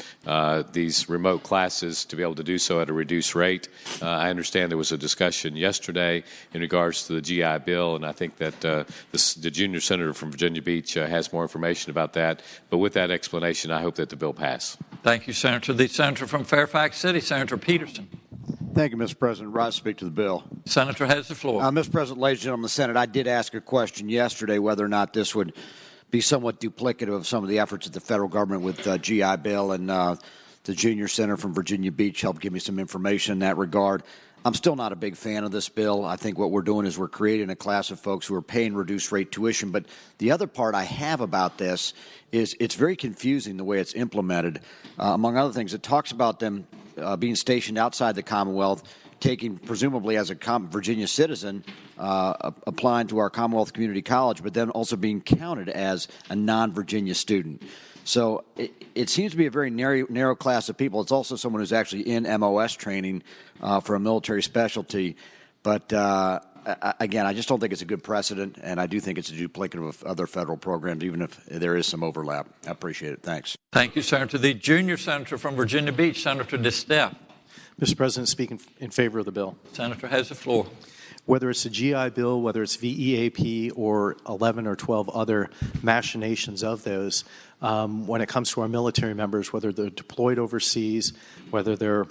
[SPEAKER 6] remote classes to be able to do so at a reduced rate. I understand there was a discussion yesterday in regards to the GI Bill, and I think that the junior senator from Virginia Beach has more information about that. But with that explanation, I hope that the bill pass.
[SPEAKER 1] Thank you, Senator. The senator from Fairfax City, Senator Peterson.
[SPEAKER 7] Thank you, Mr. President. Rise to speak to the bill.
[SPEAKER 1] Senator has the floor.
[SPEAKER 7] Mr. President, ladies and gentlemen of the Senate, I did ask a question yesterday whether or not this would be somewhat duplicative of some of the efforts of the federal government with GI Bill, and the junior senator from Virginia Beach helped give me some information in that regard. I'm still not a big fan of this bill. I think what we're doing is we're creating a class of folks who are paying reduced rate tuition. But the other part I have about this is it's very confusing the way it's implemented. Among other things, it talks about them being stationed outside the Commonwealth, taking presumably as a Virginia citizen, applying to our Commonwealth Community College, but then also being counted as a non-Virginia student. So it seems to be a very narrow class of people. It's also someone who's actually in MOS training for a military specialty. But again, I just don't think it's a good precedent, and I do think it's a duplicative of other federal programs, even if there is some overlap. I appreciate it. Thanks.
[SPEAKER 1] Thank you, Senator. The junior senator from Virginia Beach, Senator DeSteffe.
[SPEAKER 13] Mr. President, speaking in favor of the bill.
[SPEAKER 1] Senator has the floor.
[SPEAKER 13] Whether it's a GI Bill, whether it's VEAP, or 11 or 12 other machinations of those, when it comes to our military members, whether they're deployed overseas, whether they're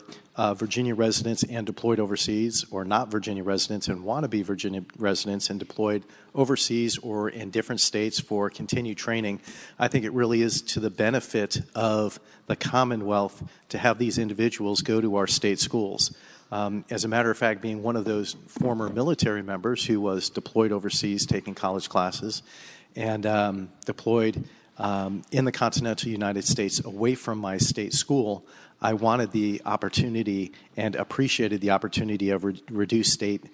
[SPEAKER 13] Virginia residents and deployed overseas, or not Virginia residents and want to be Virginia residents and deployed overseas or in different states for continued training, I think it really is to the benefit of the Commonwealth to have these individuals go to our state schools. As a matter of fact, being one of those former military members who was deployed overseas taking college classes and deployed in the continental United States away from my state school, I wanted the opportunity and appreciated the opportunity of reduced state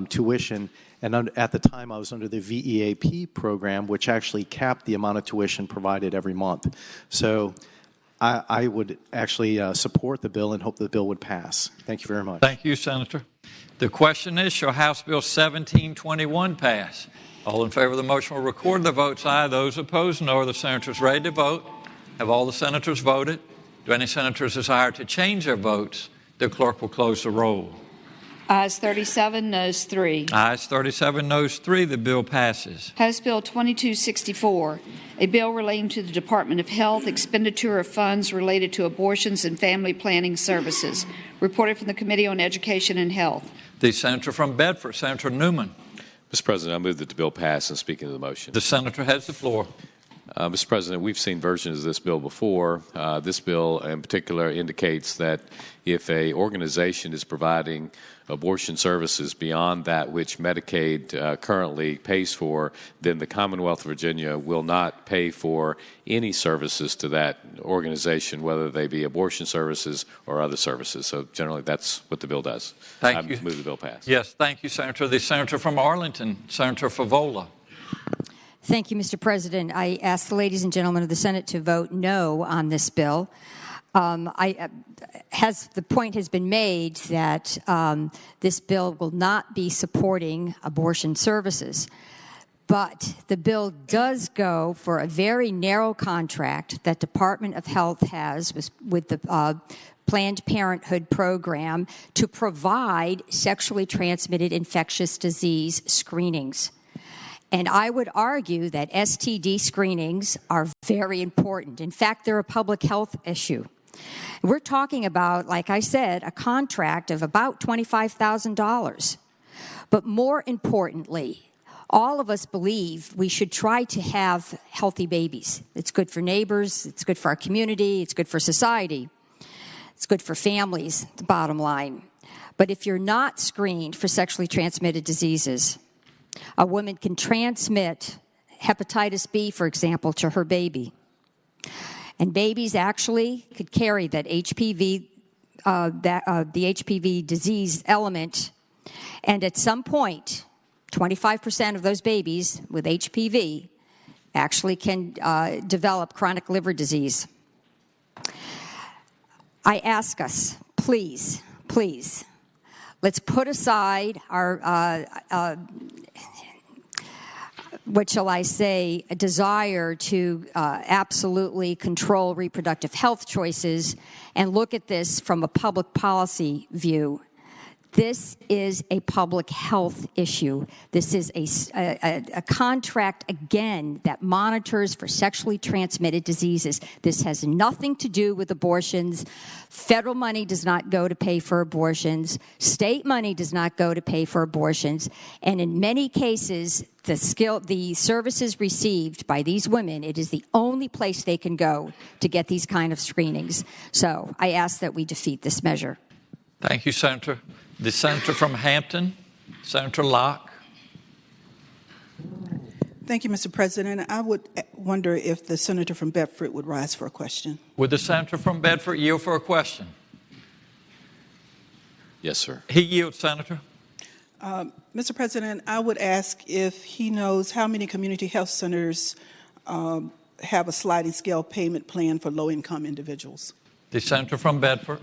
[SPEAKER 13] tuition. And at the time, I was under the VEAP program, which actually capped the amount of tuition provided every month. So I would actually support the bill and hope the bill would pass. Thank you very much.
[SPEAKER 1] Thank you, Senator. The question is, shall House Bill 1721 pass? All in favor of the motion will record the votes aye. Those opposed, no. Are the senators ready to vote? Have all the senators voted? Do any senators desire to change their votes? The clerk will close the roll.
[SPEAKER 4] Ayes 37, noes 3.
[SPEAKER 1] Ayes 37, noes 3. The bill passes.
[SPEAKER 4] House Bill 2264, a bill relating to the Department of Health expenditure of funds related to abortions and family planning services. Reported from the Committee on Education and Health.
[SPEAKER 1] The senator from Bedford, Senator Newman.
[SPEAKER 6] Mr. President, I move that the bill pass and speaking to the motion.
[SPEAKER 1] The senator has the floor.
[SPEAKER 6] Mr. President, we've seen versions of this bill before. This bill in particular indicates that if an organization is providing abortion services beyond that which Medicaid currently pays for, then the Commonwealth of Virginia will not pay for any services to that organization, whether they be abortion services or other services. So generally, that's what the bill does.
[SPEAKER 1] Thank you.
[SPEAKER 6] I move the bill pass.
[SPEAKER 1] Yes, thank you, Senator. The senator from Arlington, Senator Favola.
[SPEAKER 23] Thank you, Mr. President. I ask the ladies and gentlemen of the Senate to vote no on this bill. The point has been made that this bill will not be supporting abortion services. But the bill does go for a very narrow contract that Department of Health has with the Planned Parenthood program to provide sexually transmitted infectious disease screenings. And I would argue that STD screenings are very important. In fact, they're a public health issue. We're talking about, like I said, a contract of about $25,000. But more importantly, all of us believe we should try to have healthy babies. It's good for neighbors, it's good for our community, it's good for society, it's good for families, the bottom line. But if you're not screened for sexually transmitted diseases, a woman can transmit hepatitis B, for example, to her baby. And babies actually could carry that HPV, the HPV disease element. And at some point, 25% of those babies with HPV actually can develop chronic liver disease. I ask us, please, please, let's put aside our, what shall I say, a desire to absolutely control reproductive health choices and look at this from a public policy view. This is a public health issue. This is a contract, again, that monitors for sexually transmitted diseases. This has nothing to do with abortions. Federal money does not go to pay for abortions. State money does not go to pay for abortions. And in many cases, the services received by these women, it is the only place they can go to get these kind of screenings. So I ask that we defeat this measure.
[SPEAKER 1] Thank you, Senator. The senator from Hampton, Senator Locke.
[SPEAKER 16] Thank you, Mr. President. I would wonder if the senator from Bedford would rise for a question.
[SPEAKER 1] Would the senator from Bedford yield for a question?
[SPEAKER 6] Yes, sir.
[SPEAKER 1] He yields, Senator.
[SPEAKER 16] Mr. President, I would ask if he knows how many community health centers have a sliding scale payment plan for low-income individuals.
[SPEAKER 1] The senator from Bedford.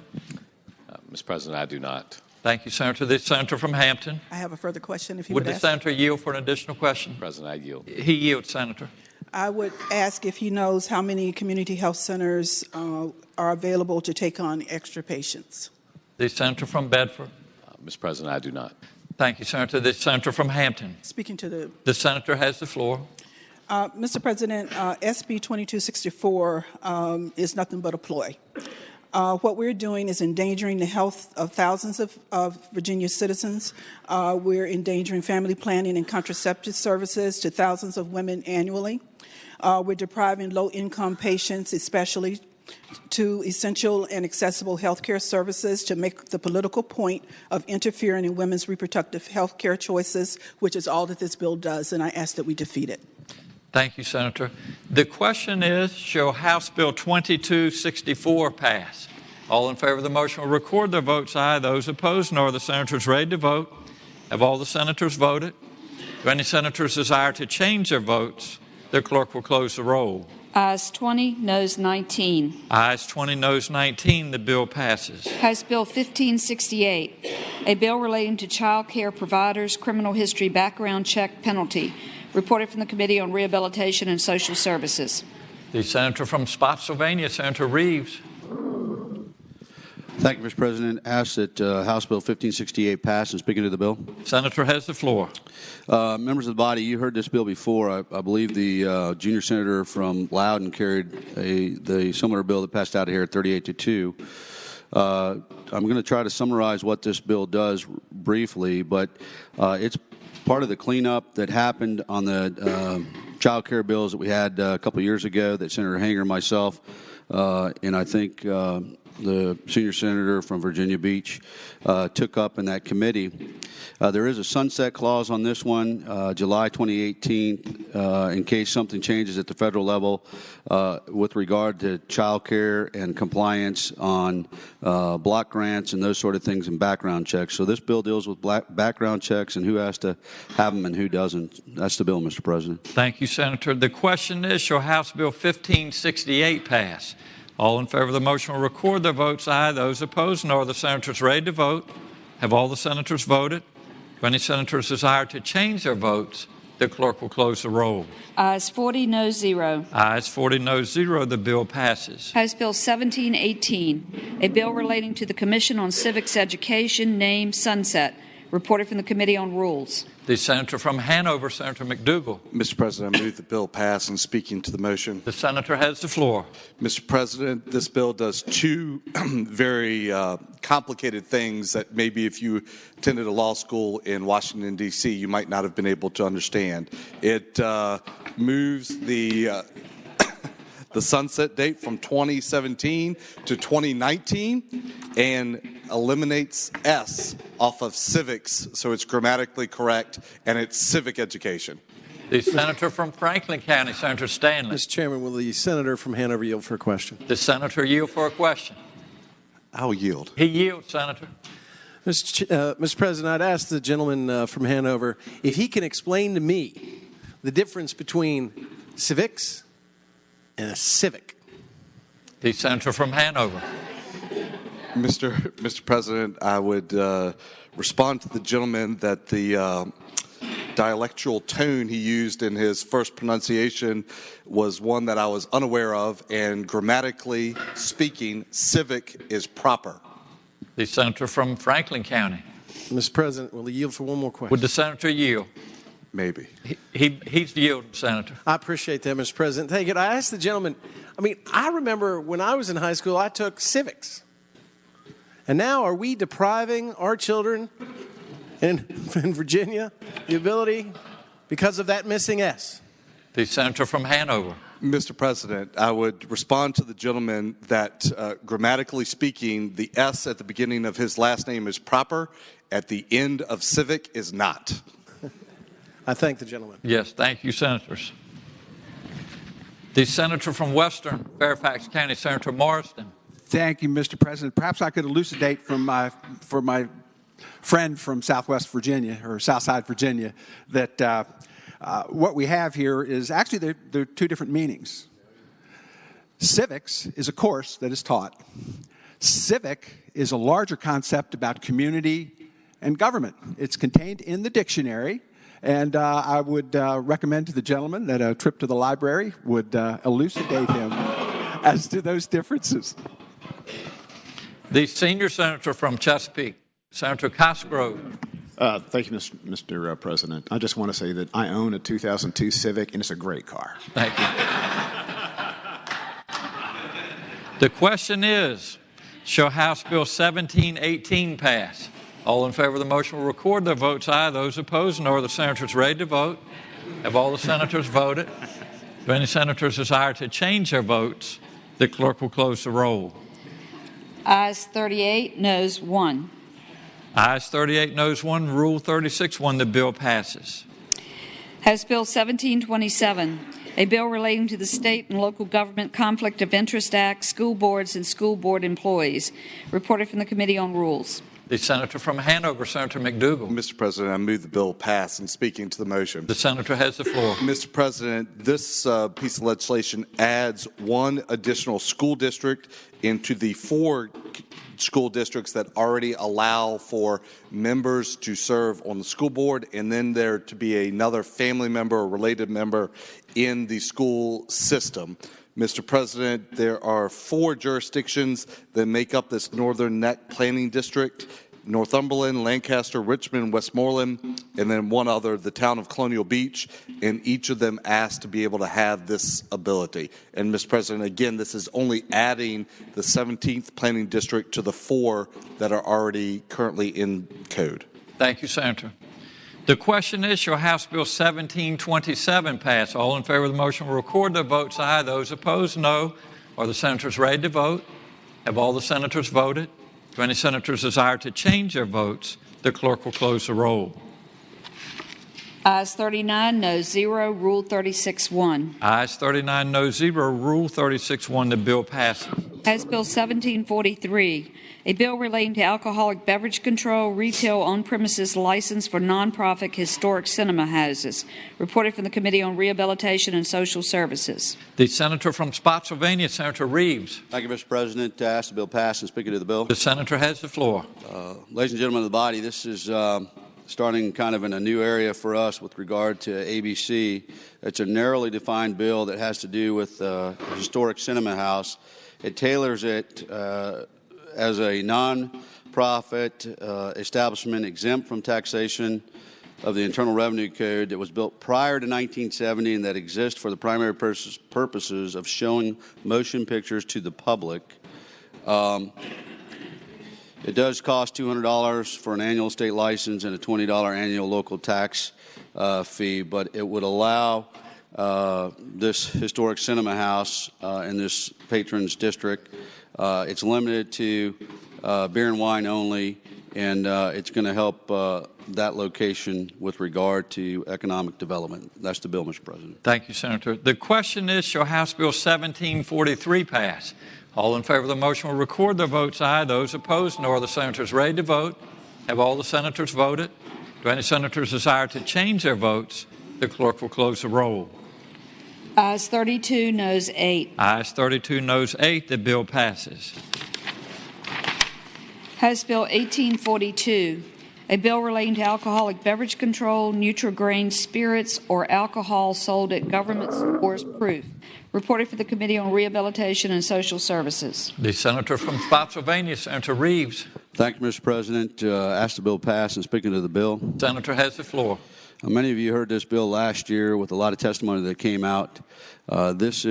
[SPEAKER 6] Mr. President, I do not.
[SPEAKER 1] Thank you, Senator. The senator from Hampton.
[SPEAKER 16] I have a further question if you
[SPEAKER 1] Would
[SPEAKER 16] would
[SPEAKER 1] the
[SPEAKER 16] ask.
[SPEAKER 1] senator yield for an additional question?
[SPEAKER 6] President, I yield.
[SPEAKER 1] He yields, Senator.
[SPEAKER 16] I would ask if he knows how many community health centers are available to take on extra patients.
[SPEAKER 1] The senator from Bedford.
[SPEAKER 6] Mr. President, I do not.
[SPEAKER 1] Thank you, Senator. The senator from Hampton.
[SPEAKER 16] Speaking to the...
[SPEAKER 1] The senator has the floor.
[SPEAKER 16] Mr. President, SB 2264 is nothing but a ploy. What we're doing is endangering the health of thousands of Virginia citizens. We're endangering family planning and contraceptive services to thousands of women annually. We're depriving low-income patients, especially, to essential and accessible health care services to make the political point of interfering in women's reproductive health care choices, which is all that this bill does, and I ask that we defeat it.
[SPEAKER 1] Thank you, Senator. The question is, shall House Bill 2264 pass? All in favor of the motion will record their votes aye. Those opposed, nor. The senators ready to vote. Have all the senators voted? Do any senators desire to change their votes? The clerk will close the roll.
[SPEAKER 4] Ayes 20, noes 19.
[SPEAKER 1] Ayes 20, noes 19. The bill passes.
[SPEAKER 4] House Bill 1568, a bill relating to child care providers' criminal history background check penalty. Reported from the Committee on Rehabilitation and Social Services.
[SPEAKER 1] The senator from Spotsylvania, Senator Reeves.
[SPEAKER 21] Thank you, Mr. President. Ask that House Bill 1568 pass. And speaking to the bill.
[SPEAKER 1] Senator has the floor.
[SPEAKER 21] Members of the body, you heard this bill before. I believe the junior senator from Loudoun carried the similar bill that passed out of here at 38-2. I'm going to try to summarize what this bill does briefly, but it's part of the cleanup that happened on the child care bills that we had a couple of years ago that Senator Hanger and myself, and I think the senior senator from Virginia Beach took up in that committee. There is a sunset clause on this one, July 2018, in case something changes at the federal level with regard to child care and compliance on block grants and those sort of things and background checks. So this bill deals with background checks and who has to have them and who doesn't. That's the bill, Mr. President.
[SPEAKER 1] Thank you, Senator. The question is, shall House Bill 1568 pass? All in favor of the motion will record their votes aye. Those opposed, nor. The senators ready to vote. Have all the senators voted? If any senators desire to change their votes, the clerk will close the roll.
[SPEAKER 4] Ayes 40, noes 0.
[SPEAKER 1] Ayes 40, noes 0. The bill passes.
[SPEAKER 4] House Bill 1718, a bill relating to the Commission on Civics Education, name sunset. Reported from the Committee on Rules.
[SPEAKER 1] The senator from Hanover, Senator McDougal.
[SPEAKER 2] Mr. President, I move the bill pass. And speaking to the motion.
[SPEAKER 1] The senator has the floor.
[SPEAKER 2] Mr. President, this bill does two very complicated things that maybe if you attended a law school in Washington, D.C., you might not have been able to understand. It moves the sunset date from 2017 to 2019 and eliminates S off of civics, so it's grammatically correct, and it's civic education.
[SPEAKER 1] The senator from Franklin County, Senator Stanley.
[SPEAKER 18] Mr. Chairman, will the senator from Hanover yield for a question?
[SPEAKER 1] The senator yield for a question.
[SPEAKER 2] I'll yield.
[SPEAKER 1] He yields, Senator.
[SPEAKER 18] Mr. President, I'd ask the gentleman from Hanover if he can explain to me the difference between civics and a civic.
[SPEAKER 1] The senator from Hanover.
[SPEAKER 2] Mr. President, I would respond to the gentleman that the dialectual tone he used in his first pronunciation was one that I was unaware of, and grammatically speaking, civic is proper.
[SPEAKER 1] The senator from Franklin County.
[SPEAKER 18] Mr. President, will he yield for one more question?
[SPEAKER 1] Would the senator yield?
[SPEAKER 2] Maybe.
[SPEAKER 1] He's yielding, Senator.
[SPEAKER 18] I appreciate that, Mr. President. Thank you. I asked the gentleman, I remember when I was in high school, I took civics. And now are we depriving our children in Virginia the ability because of that missing S?
[SPEAKER 1] The senator from Hanover.
[SPEAKER 2] Mr. President, I would respond to the gentleman that grammatically speaking, the S at the beginning of his last name is proper, at the end of civic is not.
[SPEAKER 18] I thank the gentleman.
[SPEAKER 1] Yes, thank you, senators. The senator from Western Fairfax County, Senator Morrison.
[SPEAKER 3] Thank you, Mr. President. Perhaps I could elucidate for my friend from Southwest Virginia or Southside Virginia that what we have here is actually there are two different meanings. Civics is a course that is taught. Civic is a larger concept about community and government. It's contained in the dictionary, and I would recommend to the gentleman that a trip to the library would elucidate him as to those differences.
[SPEAKER 1] The senior senator from Chesapeake, Senator Cosgrove.
[SPEAKER 8] Thank you, Mr. President. I just want to say that I own a 2002 Civic, and it's a great car.
[SPEAKER 1] Thank you. The question is, shall House Bill 1718 pass? All in favor of the motion will record their votes aye. Those opposed, no. Are the senators ready to vote? Have all the senators voted? Do any senators desire to change their votes? The clerk will close the roll.
[SPEAKER 4] Ayes 38, noes 1.
[SPEAKER 1] Ayes 38, noes 1. Rule 36-1. The bill passes.
[SPEAKER 4] House Bill 1727, a bill relating to the State and Local Government Conflict of Interest Act, school boards and school board employees. Reported from the Committee on Rules.
[SPEAKER 1] The senator from Hanover, Senator McDougal.
[SPEAKER 2] Mr. President, I move the bill pass. And speaking to the motion.
[SPEAKER 1] The senator has the floor.
[SPEAKER 2] Mr. President, this piece of legislation adds one additional school district into the 4 school districts that already allow for members to serve on the school board, and then there to be another family member or related member in the school system. Mr. President, there are 4 jurisdictions that make up this Northern Neck Planning District: Northumberland, Lancaster, Richmond, Westmoreland, and then one other, the town of Colonial Beach, and each of them asked to be able to have this ability. And, Mr. President, again, this is only adding the 17th Planning District to the 4 that are already currently in code.
[SPEAKER 1] Thank you, Senator. The question is, shall House Bill 1727 pass? All in favor of the motion will record their votes aye. Those opposed, no. Are the senators ready to vote? Have all the senators voted? Do any senators desire to change their votes? The clerk will close the roll.
[SPEAKER 4] Ayes 39, noes 0. Rule 36-1.
[SPEAKER 1] Ayes 39, no 0. Rule 36-1. The bill passes.
[SPEAKER 4] House Bill 1743, a bill relating to alcoholic beverage control, retail on-premises license for nonprofit historic cinema houses. Reported from the Committee on Rehabilitation and Social Services.
[SPEAKER 1] The senator from Spotsylvania, Senator Reeves.
[SPEAKER 21] Thank you, Mr. President. I ask the bill pass and speaking to the bill.
[SPEAKER 1] The senator has the floor.
[SPEAKER 21] Ladies and gentlemen of the body, this is starting kind of in a new area for us with regard to ABC. It's a narrowly defined bill that has to do with a historic cinema house. It tailors it as a non-profit establishment exempt from taxation of the Internal Revenue Code that was built prior to 1970 and that exists for the primary purposes of showing motion pictures to the public. It does cost $200 for an annual state license and a $20 annual local tax fee, but it would allow this historic cinema house in this patron's district. It's limited to beer and wine only, and it's going to help that location with regard to economic development. That's the bill, Mr. President.
[SPEAKER 1] Thank you, Senator. The question is, shall House Bill 1743 pass? All in favor of the motion will record their votes aye. Those opposed, no. Are the senators ready to vote? Have all the senators voted? Do any senators desire to change their votes? The clerk will close the roll.
[SPEAKER 4] Ayes 32, noes 8.
[SPEAKER 1] Ayes 32, noes 8. The bill passes.
[SPEAKER 4] House Bill 1842, a bill relating to alcoholic beverage control, Nutri-Grain spirits, or alcohol sold at government stores proof. Reported for the Committee on Rehabilitation and Social Services.
[SPEAKER 1] The senator from Spotsylvania, Senator Reeves.
[SPEAKER 21] Thank you, Mr. President. Ask the bill pass. And speaking to the bill.
[SPEAKER 1] Senator has the floor.
[SPEAKER 21] Many of you heard this bill last year with a lot of testimony that came out. This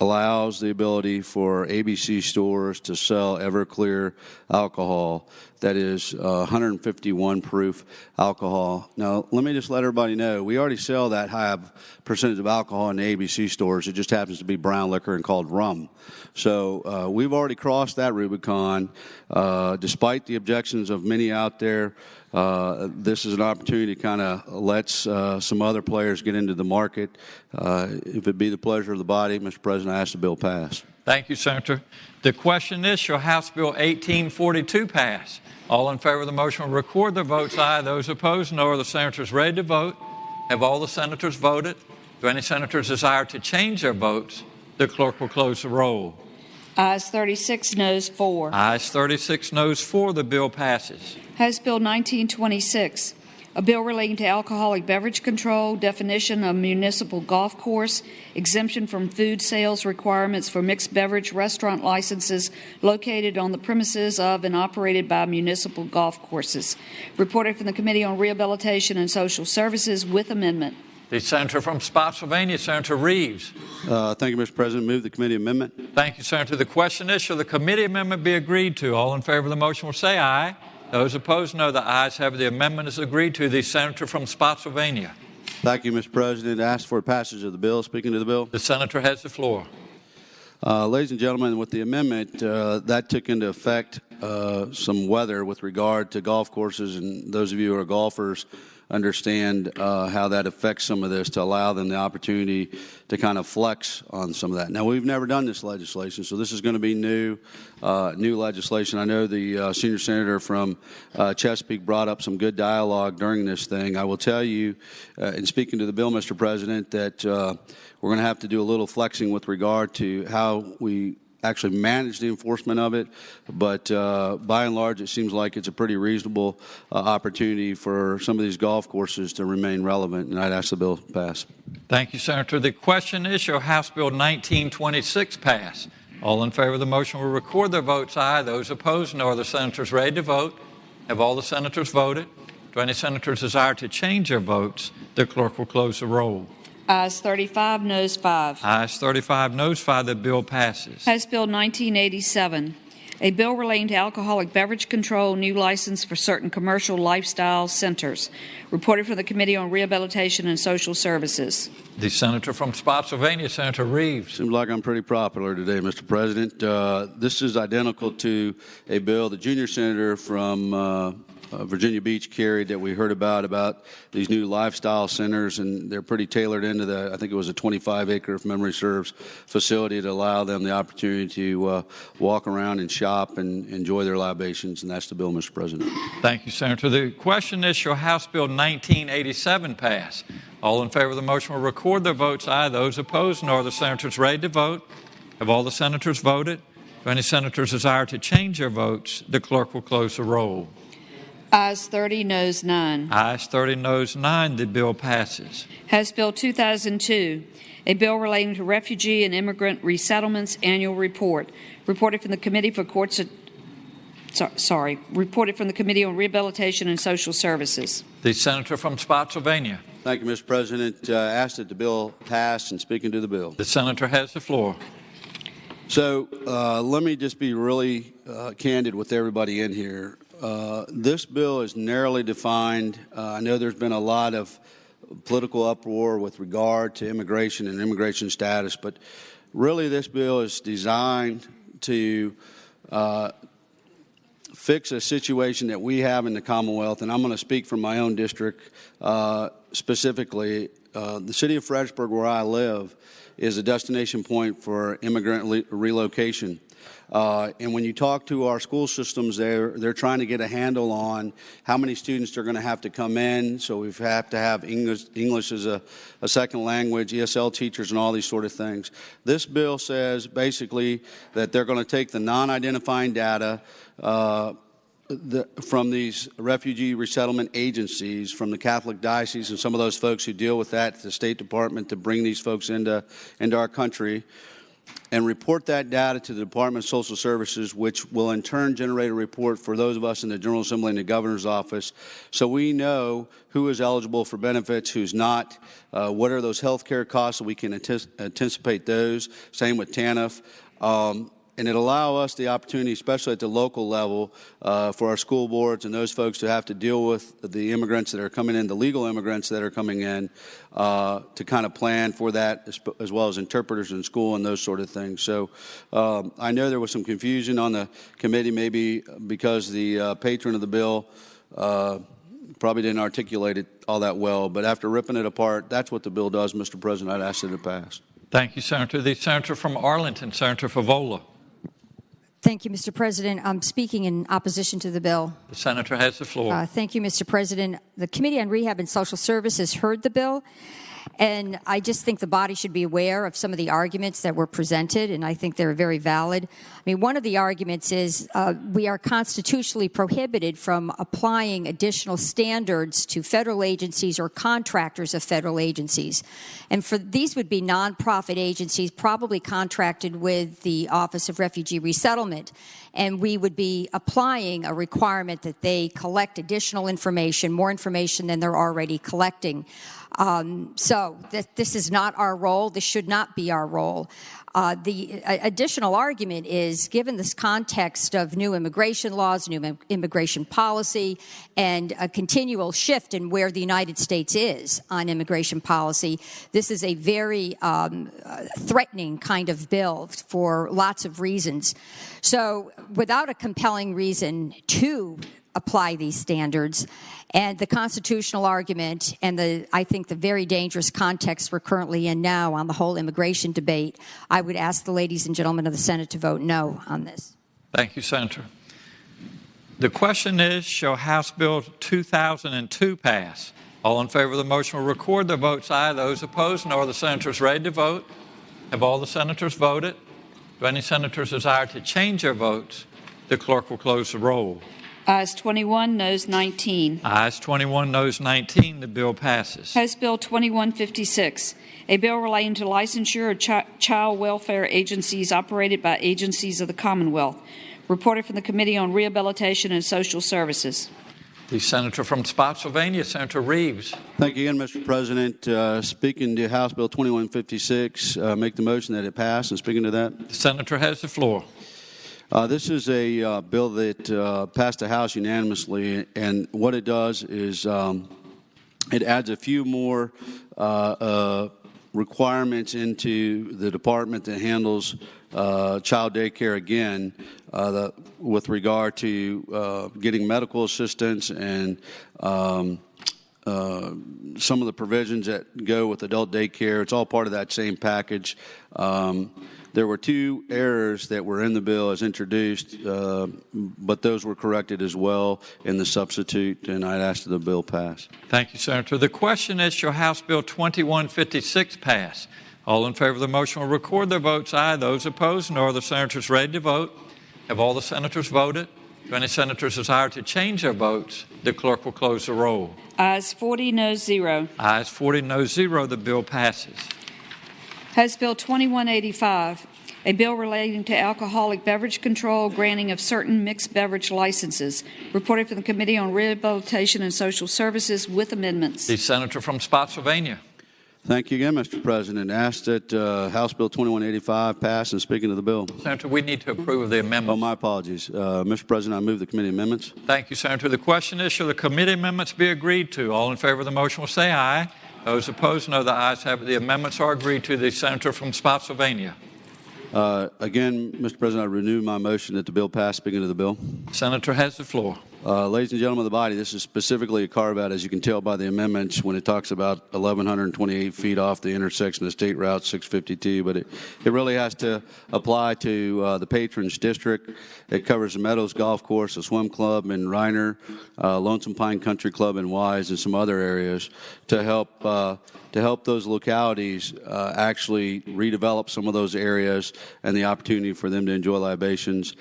[SPEAKER 21] allows the ability for ABC stores to sell Everclear alcohol that is 151 proof alcohol. Now, let me just let everybody know, we already sell that high percentage of alcohol in the ABC stores. It just happens to be brown liquor and called rum. So we've already crossed that Rubicon. Despite the objections of many out there, this is an opportunity to kind of let some other players get into the market. If it be the pleasure of the body, Mr. President, I ask the bill pass.
[SPEAKER 1] Thank you, Senator. The question is, shall House Bill 1842 pass? All in favor of the motion will record their votes aye. Those opposed, no. Are the senators ready to vote? Have all the senators voted? Do any senators desire to change their votes? The clerk will close the roll.
[SPEAKER 4] Ayes 36, noes 4.
[SPEAKER 1] Ayes 36, noes 4. The bill passes.
[SPEAKER 4] House Bill 1926, a bill relating to alcoholic beverage control, definition of municipal golf course, exemption from food sales requirements for mixed beverage restaurant licenses located on the premises of and operated by municipal golf courses. Reported from the Committee on Rehabilitation and Social Services with amendment.
[SPEAKER 1] The senator from Spotsylvania, Senator Reeves.
[SPEAKER 21] Thank you, Mr. President. Move the committee amendment.
[SPEAKER 1] Thank you, Senator. The question is, shall the committee amendment be agreed to? All in favor of the motion will say aye. Those opposed, no. The ayes have it. The amendment is agreed to. The senator from Spotsylvania.
[SPEAKER 21] Thank you, Mr. President. I ask for passage of the bill. Speaking to the bill.
[SPEAKER 1] The senator has the floor.
[SPEAKER 21] Ladies and gentlemen, with the amendment, that took into effect some weather with regard to golf courses, and those of you who are golfers understand how that affects some of this, to allow them the opportunity to kind of flex on some of that. Now, we've never done this legislation, so this is going to be new legislation. I know the senior senator from Chesapeake brought up some good dialogue during this thing. I will tell you, in speaking to the bill, Mr. President, that we're going to have to do a little flexing with regard to how we actually manage the enforcement of it, but by and large, it seems like it's a pretty reasonable opportunity for some of these golf courses to remain relevant, and I'd ask the bill to pass.
[SPEAKER 1] Thank you, Senator. The question is, shall House Bill 1926 pass? All in favor of the motion will record their votes aye. Those opposed, no. Are the senators ready to vote? Have all the senators voted? Do any senators desire to change their votes? The clerk will close the roll.
[SPEAKER 4] Ayes 35, noes 5.
[SPEAKER 1] Ayes 35, noes 5. The bill passes.
[SPEAKER 4] House Bill 1987, a bill relating to alcoholic beverage control, new license for certain commercial lifestyle centers. Reported from the Committee on Rehabilitation and Social Services.
[SPEAKER 1] The senator from Spotsylvania, Senator Reeves.
[SPEAKER 21] Seems like I'm pretty popular today, Mr. President. This is identical to a bill the junior senator from Virginia Beach carried that we heard about these new lifestyle centers, and they're pretty tailored into I think it was a 25-acre, if memory serves, facility to allow them the opportunity to walk around and shop and enjoy their libations, and that's the bill, Mr. President.
[SPEAKER 1] Thank you, Senator. The question is, shall House Bill 1987 pass? All in favor of the motion will record their votes aye. Those opposed, no. Are the senators ready to vote? Have all the senators voted? Do any senators desire to change their votes? The clerk will close the roll.
[SPEAKER 4] Ayes 30, noes 9.
[SPEAKER 1] Ayes 30, noes 9. The bill passes.
[SPEAKER 4] House Bill 2002, a bill relating to refugee and immigrant resettlements annual report. Reported from the Committee for Courts. Reported from the Committee on Rehabilitation and Social Services.
[SPEAKER 1] The senator from Spotsylvania.
[SPEAKER 21] Thank you, Mr. President. Ask that the bill pass, and speaking to the bill.
[SPEAKER 1] The senator has the floor.
[SPEAKER 21] So let me just be really candid with everybody in here. This bill is narrowly defined. I know there's been a lot of political uproar with regard to immigration and immigration status, but really this bill is designed to fix a situation that we have in the Commonwealth, and I'm going to speak from my own district specifically. The city of Fredericksburg, where I live, is a destination point for immigrant relocation. And when you talk to our school systems, they're trying to get a handle on how many students are going to have to come in. So we have to have English as a second language, ESL teachers, and all these sort of things. This bill says basically that they're going to take the non-identifying data from these refugee resettlement agencies, from the Catholic Diocese and some of those folks who deal with that, the State Department, to bring these folks into our country, and report that data to the Department of Social Services, which will in turn generate a report for those of us in the General Assembly and the Governor's Office, so we know who is eligible for benefits, who's not, what are those health care costs, so we can anticipate those. Same with TANF. And it allow us the opportunity, especially at the local level, for our school boards and those folks to have to deal with the immigrants that are coming in, the legal immigrants that are coming in, to kind of plan for that, as well as interpreters in school and those sort of things. So I know there was some confusion on the committee, maybe because the patron of the bill probably didn't articulate it all that well. But after ripping it apart, that's what the bill does, Mr. President. I'd ask it to pass.
[SPEAKER 1] Thank you, Senator. The senator from Arlington, Senator Favola.
[SPEAKER 23] Thank you, Mr. President. I'm speaking in opposition to the bill.
[SPEAKER 1] The senator has the floor.
[SPEAKER 23] Thank you, Mr. President. The Committee on Rehab and Social Services heard the bill, and I just think the body should be aware of some of the arguments that were presented, and I think they're very valid. I mean, one of the arguments is we are constitutionally prohibited from applying additional standards to federal agencies or contractors of federal agencies. And for these would be nonprofit agencies probably contracted with the Office of Refugee Resettlement. And we would be applying a requirement that they collect additional information, more information than they're already collecting. So this is not our role. This should not be our role. The additional argument is, given this context of new immigration laws, new immigration policy, and a continual shift in where the United States is on immigration policy, this is a very threatening kind of bill for lots of reasons. So without a compelling reason to apply these standards, and the constitutional argument and I think the very dangerous context we're currently in now on the whole immigration debate, I would ask the ladies and gentlemen of the Senate to vote no on this.
[SPEAKER 1] Thank you, Senator. The question is, shall House Bill 2002 pass? All in favor of the motion will record their votes aye. Those opposed, no. Are the senators ready to vote? Have all the senators voted? Do any senators desire to change their votes? The clerk will close the roll.
[SPEAKER 4] Ayes 21, noes 19.
[SPEAKER 1] Ayes 21, noes 19. The bill passes.
[SPEAKER 4] House Bill 2156, a bill relating to licensure of child welfare agencies operated by agencies of the Commonwealth. Reported from the Committee on Rehabilitation and Social Services.
[SPEAKER 1] The senator from Spotsylvania, Senator Reeves.
[SPEAKER 21] Thank you again, Mr. President. Speaking to House Bill 2156, make the motion that it pass. And speaking to that,
[SPEAKER 1] the senator has the floor.
[SPEAKER 21] This is a bill that passed the House unanimously, and what it does is it adds a few more requirements into the department that handles child daycare again, with regard to getting medical assistance and some of the provisions that go with adult daycare. It's all part of that same package. There were two errors that were in the bill as introduced, but those were corrected as well in the substitute, and I'd ask that the bill pass.
[SPEAKER 1] Thank you, Senator. The question is, shall House Bill 2156 pass? All in favor of the motion will record their votes aye. Those opposed, no. Are the senators ready to vote? Have all the senators voted? Do any senators desire to change their votes? The clerk will close the roll.
[SPEAKER 4] Ayes 40, noes 0.
[SPEAKER 1] Ayes 40, noes 0. The bill passes.
[SPEAKER 4] House Bill 2185, a bill relating to alcoholic beverage control, granting of certain mixed beverage licenses. Reported from the Committee on Rehabilitation and Social Services with amendments.
[SPEAKER 1] The senator from Spotsylvania.
[SPEAKER 21] Thank you again, Mr. President. Ask that House Bill 2185 pass. And speaking of the bill,
[SPEAKER 1] Senator, we need to approve of the amendment.
[SPEAKER 21] Oh, my apologies. Mr. President, I move the committee amendments.
[SPEAKER 1] Thank you, Senator. The question is, shall the committee amendments be agreed to? All in favor of the motion will say aye. Those opposed, no. The ayes have it. The amendments are agreed to. The senator from Spotsylvania.
[SPEAKER 21] Again, Mr. President, I renew my motion that the bill pass. Speaking of the bill,
[SPEAKER 1] Senator has the floor.
[SPEAKER 21] Ladies and gentlemen of the body, this is specifically a carve-out, as you can tell by the amendments, when it talks about 1,128 feet off the intersection of State Route 652, but it really has to apply to the Patrons District. It covers the Meadows Golf Course, the Swim Club in Reiner, Lonesome Pine Country Club in Wise, and some other areas to help those localities actually redevelop some of those areas and the opportunity for them to enjoy libations.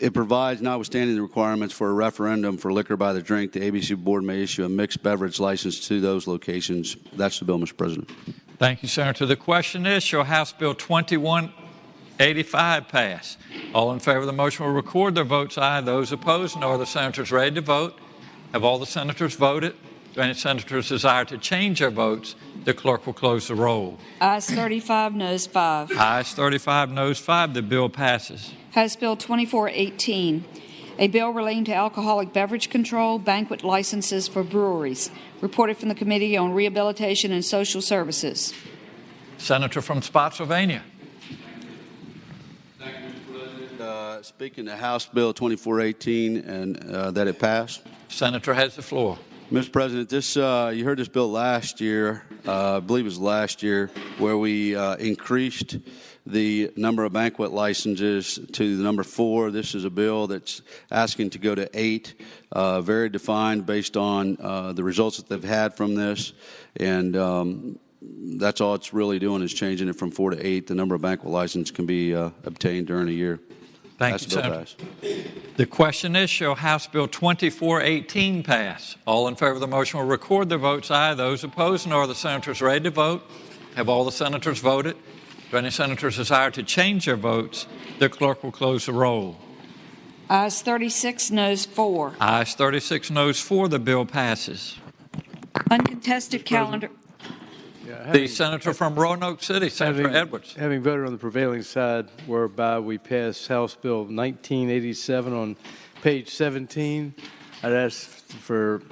[SPEAKER 21] It provides, notwithstanding the requirements for a referendum for liquor by the drink, the ABC Board may issue a mixed beverage license to those locations. That's the bill, Mr. President.
[SPEAKER 1] Thank you, Senator. The question is, shall House Bill 2185 pass? All in favor of the motion will record their votes aye. Those opposed, no. Are the senators ready to vote? Have all the senators voted? Do any senators desire to change their votes? The clerk will close the roll.
[SPEAKER 4] Ayes 35, noes 5.
[SPEAKER 1] Ayes 35, noes 5. The bill passes.
[SPEAKER 4] House Bill 2418, a bill relating to alcoholic beverage control, banquet licenses for breweries. Reported from the Committee on Rehabilitation and Social Services.
[SPEAKER 1] Senator from Spotsylvania.
[SPEAKER 21] Thank you, Mr. President. Speaking to House Bill 2418 and that it pass.
[SPEAKER 1] Senator has the floor.
[SPEAKER 21] Mr. President, this you heard this bill last year, I believe it was last year, where we increased the number of banquet licenses to the number 4. This is a bill that's asking to go to 8, very defined based on the results that they've had from this. And that's all it's really doing is changing it from 4 to 8. The number of banquet licenses can be obtained during a year.
[SPEAKER 1] Thank you, Senator. The question is, shall House Bill 2418 pass? All in favor of the motion will record their votes aye. Those opposed, no. Are the senators ready to vote? Have all the senators voted? Do any senators desire to change their votes? The clerk will close the roll.
[SPEAKER 4] Ayes 36, noes 4.
[SPEAKER 1] Ayes 36, noes 4. The bill passes.
[SPEAKER 4] Uncontested calendar.
[SPEAKER 1] The senator from Roanoke City, Senator Edwards.
[SPEAKER 9] Having voted on the prevailing side, whereby we pass House Bill 1987 on page 17, I'd ask for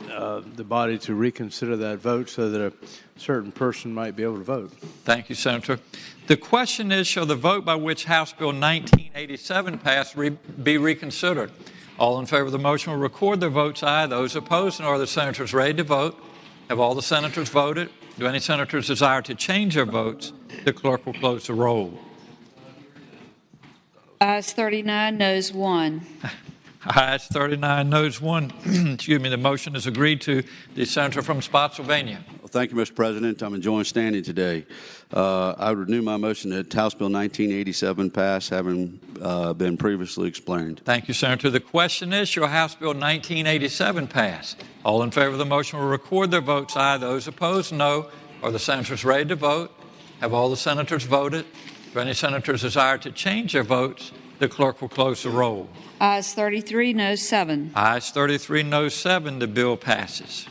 [SPEAKER 9] the body to reconsider that vote so that a certain person might be able to vote.
[SPEAKER 1] Thank you, Senator. The question is, shall the vote by which House Bill 1987 passed be reconsidered? All in favor of the motion will record their votes aye. Those opposed, nor are the senators ready to vote? Have all the senators voted? Do any senators desire to change their votes? The clerk will close the roll.
[SPEAKER 4] Ayes 39, noes 1.
[SPEAKER 1] Ayes 39, noes 1. Excuse me, the motion is agreed to. The senator from Spotsylvania.
[SPEAKER 21] Well, thank you, Mr. President. I'm enjoying standing today. I would renew my motion that House Bill 1987 pass, having been previously explained.
[SPEAKER 1] Thank you, Senator. The question is, shall House Bill 1987 pass? All in favor of the motion will record their votes aye. Those opposed, no. Are the senators ready to vote? Have all the senators voted? Do any senators desire to change their votes? The clerk will close the roll.
[SPEAKER 4] Ayes 33, noes 7.
[SPEAKER 1] Ayes 33, noes 7. The bill passes.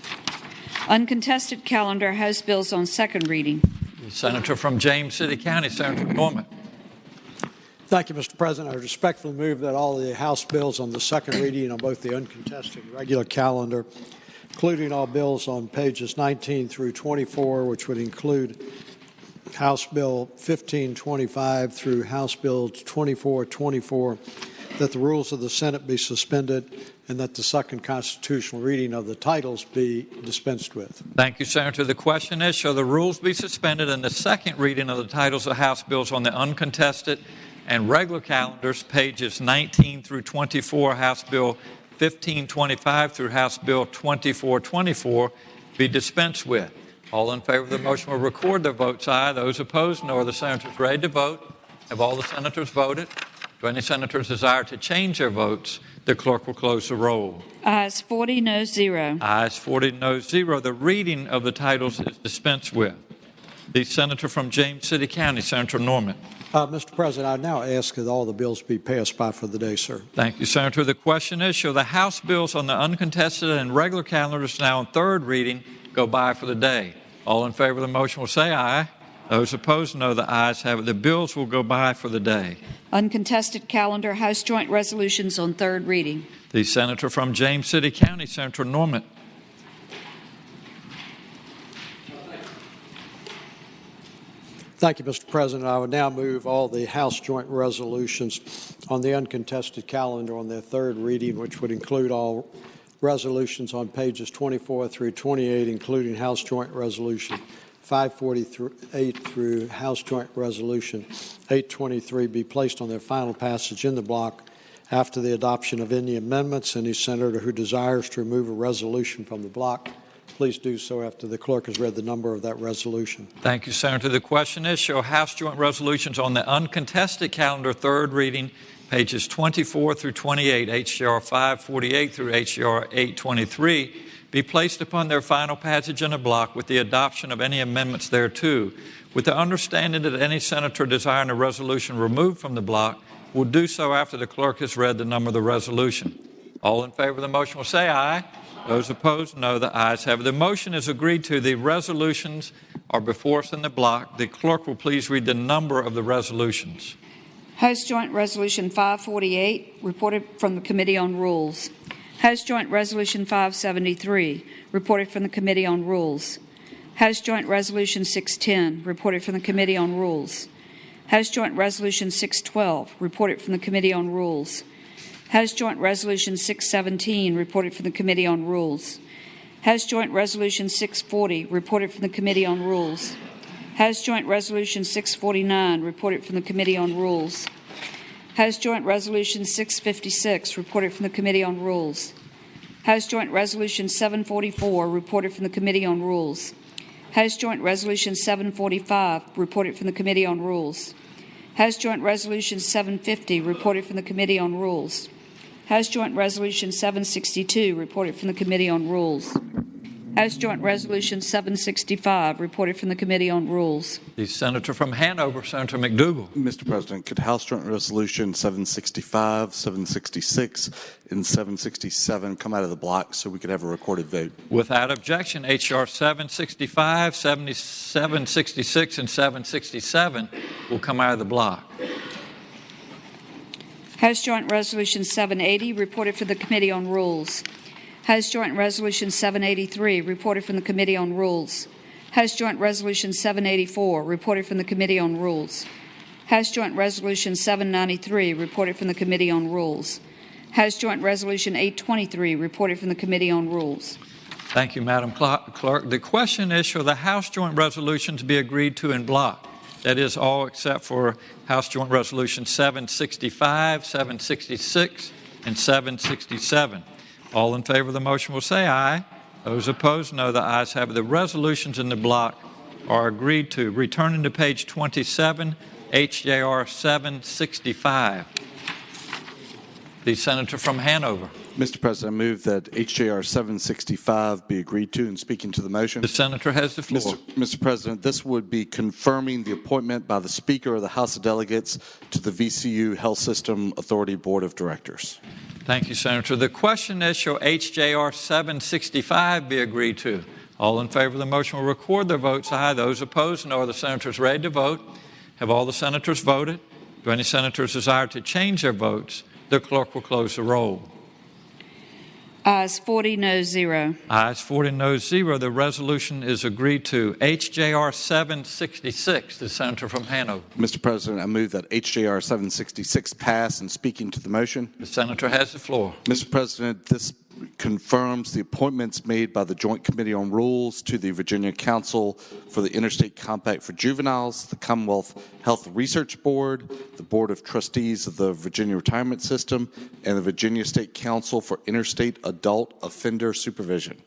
[SPEAKER 4] Uncontested calendar, House bills on second reading.
[SPEAKER 1] The senator from James City County, Senator Norman.
[SPEAKER 5] Thank you, Mr. President. I respectfully move that all the House bills on the second reading on both the uncontested and regular calendar, including all bills on pages 19 through 24, which would include House Bill 1525 through House Bill 2424, that the rules of the Senate be suspended and that the second constitutional reading of the titles be dispensed with.
[SPEAKER 1] Thank you, Senator. The question is, shall the rules be suspended and the second reading of the titles of House bills on the uncontested and regular calendars, pages 19 through 24, House Bill 1525 through House Bill 2424, be dispensed with? All in favor of the motion will record their votes aye. Those opposed, no. Are the senators ready to vote? Have all the senators voted? Do any senators desire to change their votes? The clerk will close the roll.
[SPEAKER 4] Ayes 40, noes 0.
[SPEAKER 1] Ayes 40, noes 0. The reading of the titles is dispensed with. The senator from James City County, Senator Norman.
[SPEAKER 5] Mr. President, I now ask that all the bills be passed by for the day, sir.
[SPEAKER 1] Thank you, Senator. The question is, shall the House bills on the uncontested and regular calendars now on third reading go by for the day? All in favor of the motion will say aye. Those opposed, no. The ayes have it. The bills will go by for the day.
[SPEAKER 4] Uncontested calendar, House joint resolutions on third reading.
[SPEAKER 1] The senator from James City County, Senator Norman.
[SPEAKER 5] Thank you, Mr. President. I would now move all the House joint resolutions on the uncontested calendar on their third reading, which would include all resolutions on pages 24 through 28, including House Joint Resolution 548 through House Joint Resolution 823, be placed on their final passage in the block after the adoption of any amendments. Any senator who desires to remove a resolution from the block, please do so after the clerk has read the number of that resolution.
[SPEAKER 1] Thank you, Senator. The question is, show House joint resolutions on the uncontested calendar, third reading, pages 24 through 28, HJR 548 through HJR 823, be placed upon their final passage in a block with the adoption of any amendments thereto, with the understanding that any senator desiring a resolution removed from the block will do so after the clerk has read the number of the resolution. All in favor of the motion will say aye. Those opposed, no. The ayes have it. The motion is agreed to. The resolutions are before us in the block. The clerk will please read the number of the resolutions.
[SPEAKER 4] House Joint Resolution 548, reported from the Committee on Rules. House Joint Resolution 573, reported from the Committee on Rules. House Joint Resolution 610, reported from the Committee on Rules. House Joint Resolution 612, reported from the Committee on Rules. House Joint Resolution 617, reported from the Committee on Rules. House Joint Resolution 640, reported from the Committee on Rules. House Joint Resolution 649, reported from the Committee on Rules. House Joint Resolution 656, reported from the Committee on Rules. House Joint Resolution 744, reported from the Committee on Rules. House Joint Resolution 745, reported from the Committee on Rules. House Joint Resolution 750, reported from the Committee on Rules. House Joint Resolution 762, reported from the Committee on Rules. House Joint Resolution 765, reported from the Committee on Rules.
[SPEAKER 1] The senator from Hanover, Senator McDougal.
[SPEAKER 2] Mr. President, could House Joint Resolution 765, 766, and 767 come out of the block so we could have a recorded vote?
[SPEAKER 1] Without objection, H.R. 765, 766, and 767 will come out of the block.
[SPEAKER 4] House Joint Resolution 780, reported from the Committee on Rules. House Joint Resolution 783, reported from the Committee on Rules. House Joint Resolution 784, reported from the Committee on Rules. House Joint Resolution 793, reported from the Committee on Rules. House Joint Resolution 823, reported from the Committee on Rules.
[SPEAKER 1] Thank you, Madam Clerk. The question is, shall the House Joint Resolutions be agreed to in block? That is, all except for House Joint Resolution 765, 766, and 767. All in favor of the motion will say aye. Those opposed, no. The ayes have it. The resolutions in the block are agreed to. Returning to page 27, HJR 765. The senator from Hanover.
[SPEAKER 2] Mr. President, I move that HJR 765 be agreed to. And speaking to the motion,
[SPEAKER 1] the senator has the floor.
[SPEAKER 2] Mr. President, this would be confirming the appointment by the Speaker of the House of Delegates to the VCU Health System Authority Board of Directors.
[SPEAKER 1] Thank you, Senator. The question is, shall HJR 765 be agreed to? All in favor of the motion will record their votes aye. Those opposed, no. Are the senators ready to vote? Have all the senators voted? Do any senators desire to change their votes? The clerk will close the roll.
[SPEAKER 4] Ayes 40, no 0.
[SPEAKER 1] Ayes 40, no 0. The resolution is agreed to. HJR 766, the senator from Hanover.
[SPEAKER 2] Mr. President, I move that HJR 766 pass. And speaking to the motion,
[SPEAKER 1] the senator has the floor.
[SPEAKER 2] Mr. President, this confirms the appointments made by the Joint Committee on Rules to the Virginia Council for the Interstate Compact for Juveniles, the Commonwealth Health Research Board, the Board of Trustees of the Virginia Retirement System, and the Virginia State Council for Interstate Adult Offender Supervision.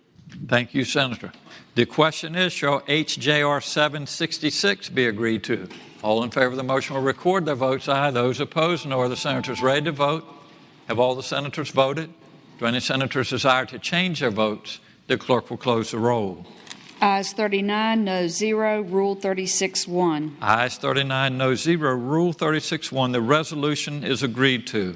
[SPEAKER 1] Thank you, Senator. The question is, shall HJR 766 be agreed to? All in favor of the motion will record their votes aye. Those opposed, no. Are the senators ready to vote? Have all the senators voted? Do any senators desire to change their votes? The clerk will close the roll.
[SPEAKER 4] Ayes 39, no 0. Rule 36-1.
[SPEAKER 1] Ayes 39, no 0. Rule 36-1. The resolution is agreed to.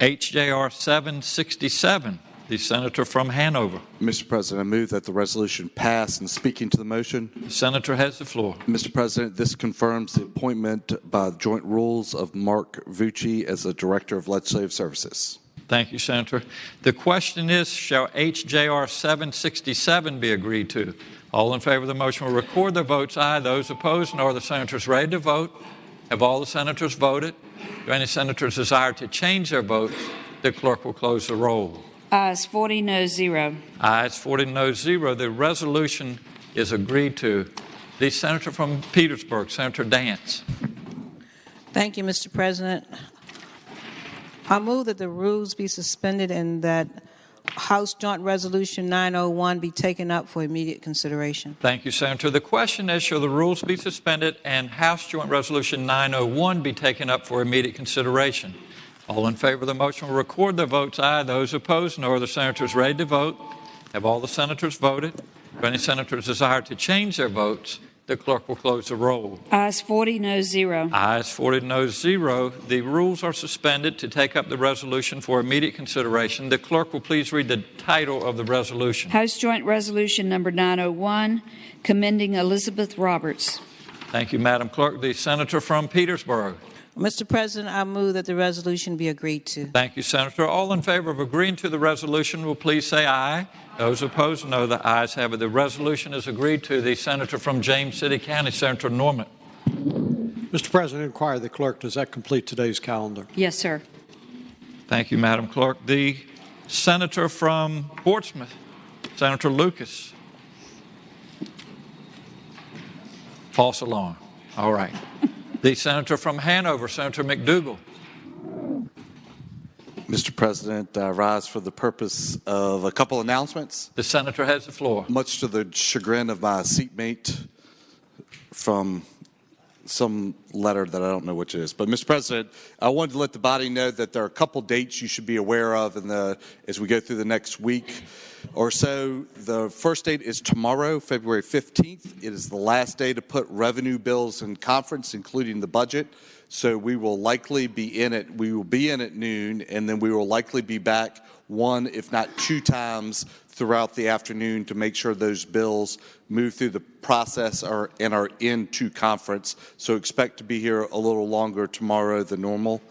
[SPEAKER 1] HJR 767, the senator from Hanover.
[SPEAKER 2] Mr. President, I move that the resolution pass. And speaking to the motion,
[SPEAKER 1] the senator has the floor.
[SPEAKER 2] Mr. President, this confirms the appointment by the Joint Rules of Mark Vucci as the Director of Legislative Services.
[SPEAKER 1] Thank you, Senator. The question is, shall HJR 767 be agreed to? All in favor of the motion will record their votes aye. Those opposed, no. Are the senators ready to vote? Have all the senators voted? Do any senators desire to change their votes? The clerk will close the roll.
[SPEAKER 4] Ayes 40, no 0.
[SPEAKER 1] Ayes 40, no 0. The resolution is agreed to. The senator from Petersburg, Senator Dance.
[SPEAKER 10] Thank you, Mr. President. I move that the rules be suspended and that House Joint Resolution 901 be taken up for immediate consideration.
[SPEAKER 1] Thank you, Senator. The question is, shall the rules be suspended and House Joint Resolution 901 be taken up for immediate consideration? All in favor of the motion will record their votes aye. Those opposed, no. Are the senators ready to vote? Have all the senators voted? Do any senators desire to change their votes? The clerk will close the roll.
[SPEAKER 4] Ayes 40, no 0.
[SPEAKER 1] Ayes 40, no 0. The rules are suspended to take up the resolution for immediate consideration. The clerk will please read the title of the resolution.
[SPEAKER 4] House Joint Resolution number 901, commending Elizabeth Roberts.
[SPEAKER 1] Thank you, Madam Clerk. The senator from Petersburg.
[SPEAKER 10] Mr. President, I move that the resolution be agreed to.
[SPEAKER 1] Thank you, Senator. All in favor of agreeing to the resolution will please say aye. Those opposed, no. The ayes have it. The resolution is agreed to. The senator from James City County, Senator Norman.
[SPEAKER 5] Mr. President, inquire the clerk, does that complete today's calendar?
[SPEAKER 4] Yes, sir.
[SPEAKER 1] Thank you, Madam Clerk. The senator from Portsmouth, Senator Lucas. False alarm. All right. The senator from Hanover, Senator McDougal.
[SPEAKER 2] Mr. President, I rise for the purpose of a couple announcements.
[SPEAKER 1] The senator has the floor.
[SPEAKER 2] Much to the chagrin of my seatmate from some letter that I don't know which it is. But, Mr. President, I wanted to let the body know that there are a couple dates you should be aware of as we go through the next week or so. The first date is tomorrow, February 15th. It is the last day to put revenue bills in conference, including the budget. So we will likely be in it. We will be in at noon, and then we will likely be back one, if not two times throughout the afternoon to make sure those bills move through the process and are into conference. So expect to be here a little longer tomorrow than normal.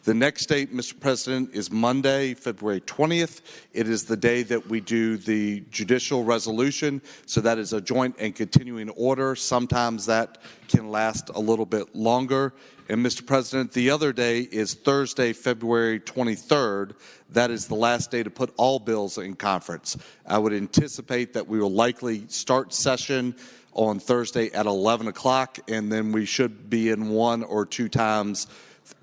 [SPEAKER 2] The next date, Mr. President, is Monday, February 20th. It is the day that we do the judicial resolution. So that is a joint and continuing order. Sometimes that can last a little bit longer. And, Mr. President, the other day is Thursday, February 23rd. That is the last day to put all bills in conference. I would anticipate that we will likely start session on Thursday at 11 o'clock, and then we should be in one or two times,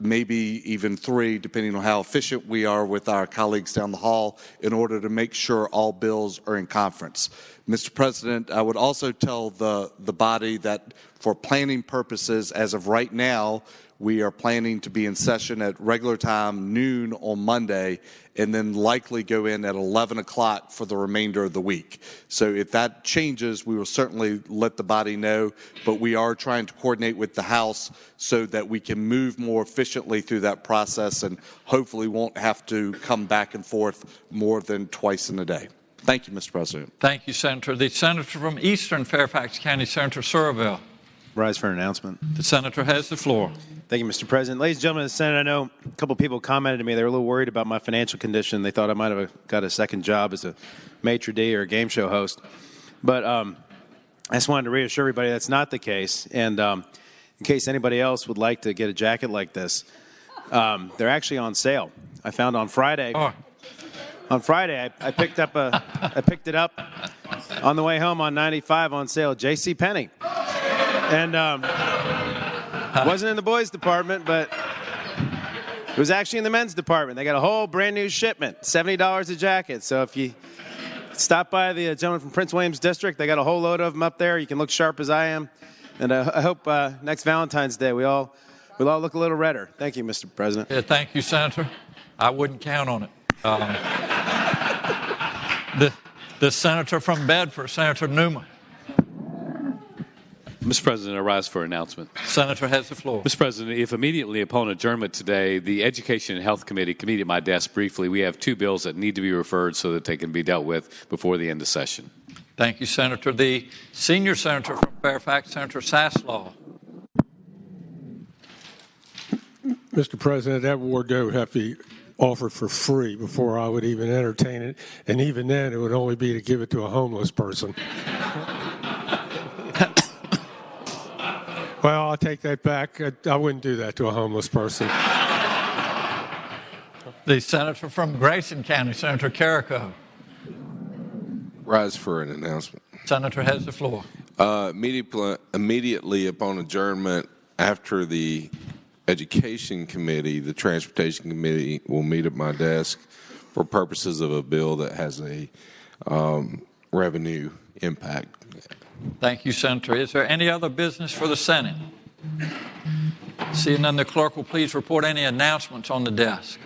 [SPEAKER 2] maybe even three, depending on how efficient we are with our colleagues down the hall, in order to make sure all bills are in conference. Mr. President, I would also tell the body that for planning purposes, as of right now, we are planning to be in session at regular time, noon on Monday, and then likely go in at 11 o'clock for the remainder of the week. So if that changes, we will certainly let the body know, but we are trying to coordinate with the House so that we can move more efficiently through that process and hopefully won't have to come back and forth more than twice in a day. Thank you, Mr. President.
[SPEAKER 1] Thank you, Senator. The senator from Eastern Fairfax County, Senator Surville.
[SPEAKER 12] Rise for an announcement.
[SPEAKER 1] The senator has the floor.
[SPEAKER 12] Thank you, Mr. President. Ladies and gentlemen of the Senate, I know a couple people commented to me. They were a little worried about my financial condition. They thought I might have got a second job as a maitre d' or a game show host. But I just wanted to reassure everybody that's not the case. And in case anybody else would like to get a jacket like this, they're actually on sale. I found on Friday.
[SPEAKER 1] Oh.
[SPEAKER 12] On Friday, I picked it up on the way home on 95 on sale at J.C. Penney. And wasn't in the boys department, but it was actually in the men's department. They got a whole brand new shipment, $70 a jacket. So if you stop by the gentleman from Prince William's district, they got a whole load of them up there. You can look sharp as I am. And I hope next Valentine's Day we'll all look a little redder. Thank you, Mr. President.
[SPEAKER 1] Yeah, thank you, Senator. I wouldn't count on it. The senator from Bedford, Senator Newman.
[SPEAKER 6] Mr. President, I rise for announcement.
[SPEAKER 1] Senator has the floor.
[SPEAKER 6] Mr. President, if immediately upon adjournment today, the Education and Health Committee can meet at my desk briefly, we have two bills that need to be referred so that they can be dealt with before the end of session.
[SPEAKER 1] Thank you, Senator. The senior senator from Fairfax, Senator Saslaw.
[SPEAKER 14] Mr. President, that Wardo would have to be offered for free before I would even entertain it, and even then it would only be to give it to a homeless person. Well, I'll take that back. I wouldn't do that to a homeless person.
[SPEAKER 1] The senator from Grayson County, Senator Carrico.
[SPEAKER 15] Rise for an announcement.
[SPEAKER 1] Senator has the floor.
[SPEAKER 15] Immediately upon adjournment, after the Education Committee, the Transportation Committee will meet at my desk for purposes of a bill that has a revenue impact.
[SPEAKER 1] Thank you, Senator. Is there any other business for the Senate? Seeing none, the clerk will please report any announcements on the desk.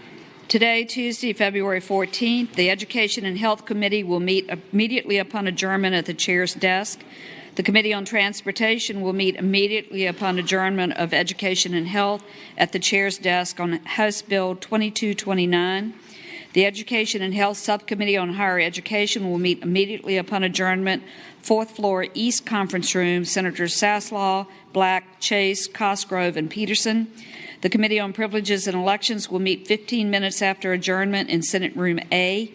[SPEAKER 4] Today, Tuesday, February 14th, the Education and Health Committee will meet immediately upon adjournment at the chair's desk. The Committee on Transportation will meet immediately upon adjournment of Education and Health at the chair's desk on House Bill 2229. The Education and Health Subcommittee on Higher Education will meet immediately upon adjournment, 4th floor East Conference Room, Senators Saslaw, Black, Chase, Cosgrove, and Peterson. The Committee on Privileges and Elections will meet 15 minutes after adjournment in Senate Room A.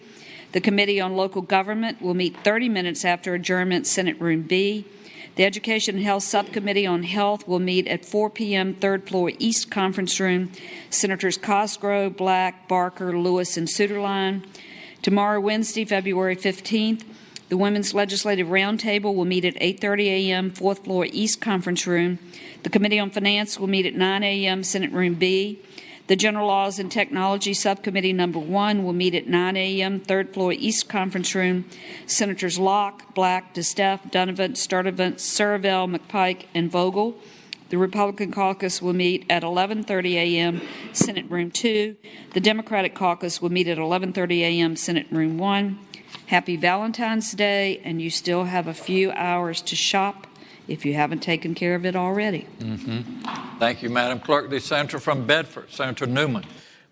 [SPEAKER 4] The Committee on Local Government will meet 30 minutes after adjournment, Senate Room B. The Education and Health Subcommittee on Health will meet at 4 p.m., 3rd floor East Conference Room, Senators Cosgrove, Black, Barker, Lewis, and Suderline. Tomorrow, Wednesday, February 15th, the Women's Legislative Roundtable will meet at 8:30 a.m., 4th floor East Conference Room. The Committee on Finance will meet at 9 a.m., Senate Room B. The General Laws and Technology Subcommittee Number 1 will meet at 9 a.m., 3rd floor East Conference Room. Senators Locke, Black, DeSteff, Donovan, Sturdivant, Surville, McPike, and Vogel. The Republican caucus will meet at 11:30 a.m., Senate Room 2. The Democratic caucus will meet at 11:30 a.m., Senate Room 1. Happy Valentine's Day, and you still have a few hours to shop if you haven't taken care of it already.
[SPEAKER 1] Thank you, Madam Clerk. The senator from Bedford, Senator Newman.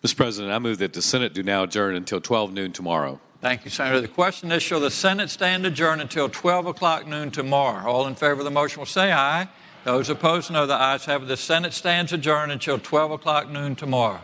[SPEAKER 6] Mr. President, I move that the Senate do now adjourn until 12 noon tomorrow.
[SPEAKER 1] Thank you, Senator. The question is, shall the Senate stand adjourned until 12 o'clock noon tomorrow? All in favor of the motion will say aye. Those opposed, no. The ayes have it. The Senate stands adjourned until 12 o'clock noon tomorrow.